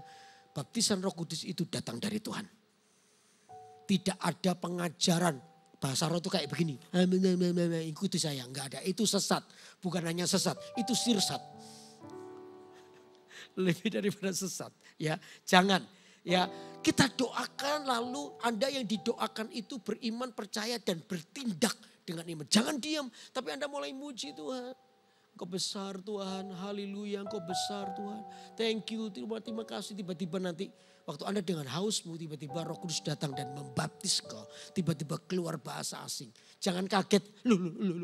Baptisan Roh Kudus itu datang dari Tuhan. Tidak ada pengajaran. Bahasa roh itu kayak begini. Ikuti saya. Enggak ada. Itu sesat. Bukan hanya sesat. Itu sirsat. Lebih daripada sesat. Ya, jangan. Ya, kita doakan lalu Anda yang didoakan itu beriman, percaya dan bertindak dengan iman. Jangan diam. Tapi Anda mulai muji Tuhan. Engkau besar Tuhan. Haleluya. Engkau besar Tuhan. Thank you. Terima kasih. Tiba-tiba nanti waktu Anda dengan hausmu tiba-tiba Roh Kudus datang dan membaptis kau. Tiba-tiba keluar bahasa asing. Jangan kaget. Loh,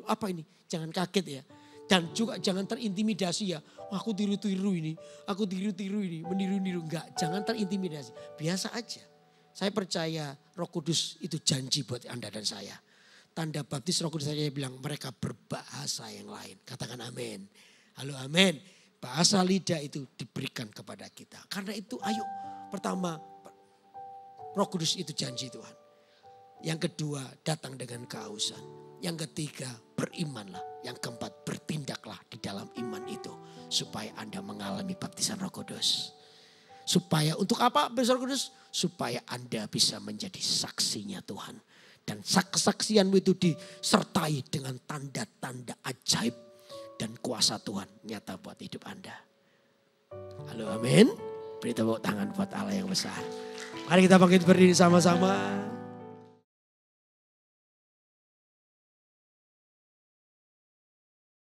apa ini? Jangan kaget ya. Dan juga jangan terintimidasi ya. Oh, aku tiru-tiru ini. Aku tiru-tiru ini. Meniru-niru. Enggak. Jangan terintimidasi. Biasa aja. Saya percaya Roh Kudus itu janji buat Anda dan saya. Tanda baptis Roh Kudus saya bilang mereka berbahasa yang lain. Katakan amin. Halo amin. Bahasa lidah itu diberikan kepada kita. Karena itu ayo. Pertama, Roh Kudus itu janji Tuhan. Yang kedua, datang dengan kehausan. Yang ketiga, berimanlah. Yang keempat, bertindaklah di dalam iman itu. Supaya Anda mengalami baptisan Roh Kudus. Supaya untuk apa baptisan Roh Kudus? Supaya Anda bisa menjadi saksinya Tuhan. Dan kesaksianmu itu disertai dengan tanda-tanda ajaib. Dan kuasa Tuhan nyata buat hidup Anda. Halo amin. Beri tepuk tangan buat Allah yang besar. Mari kita bangkit berdiri sama-sama.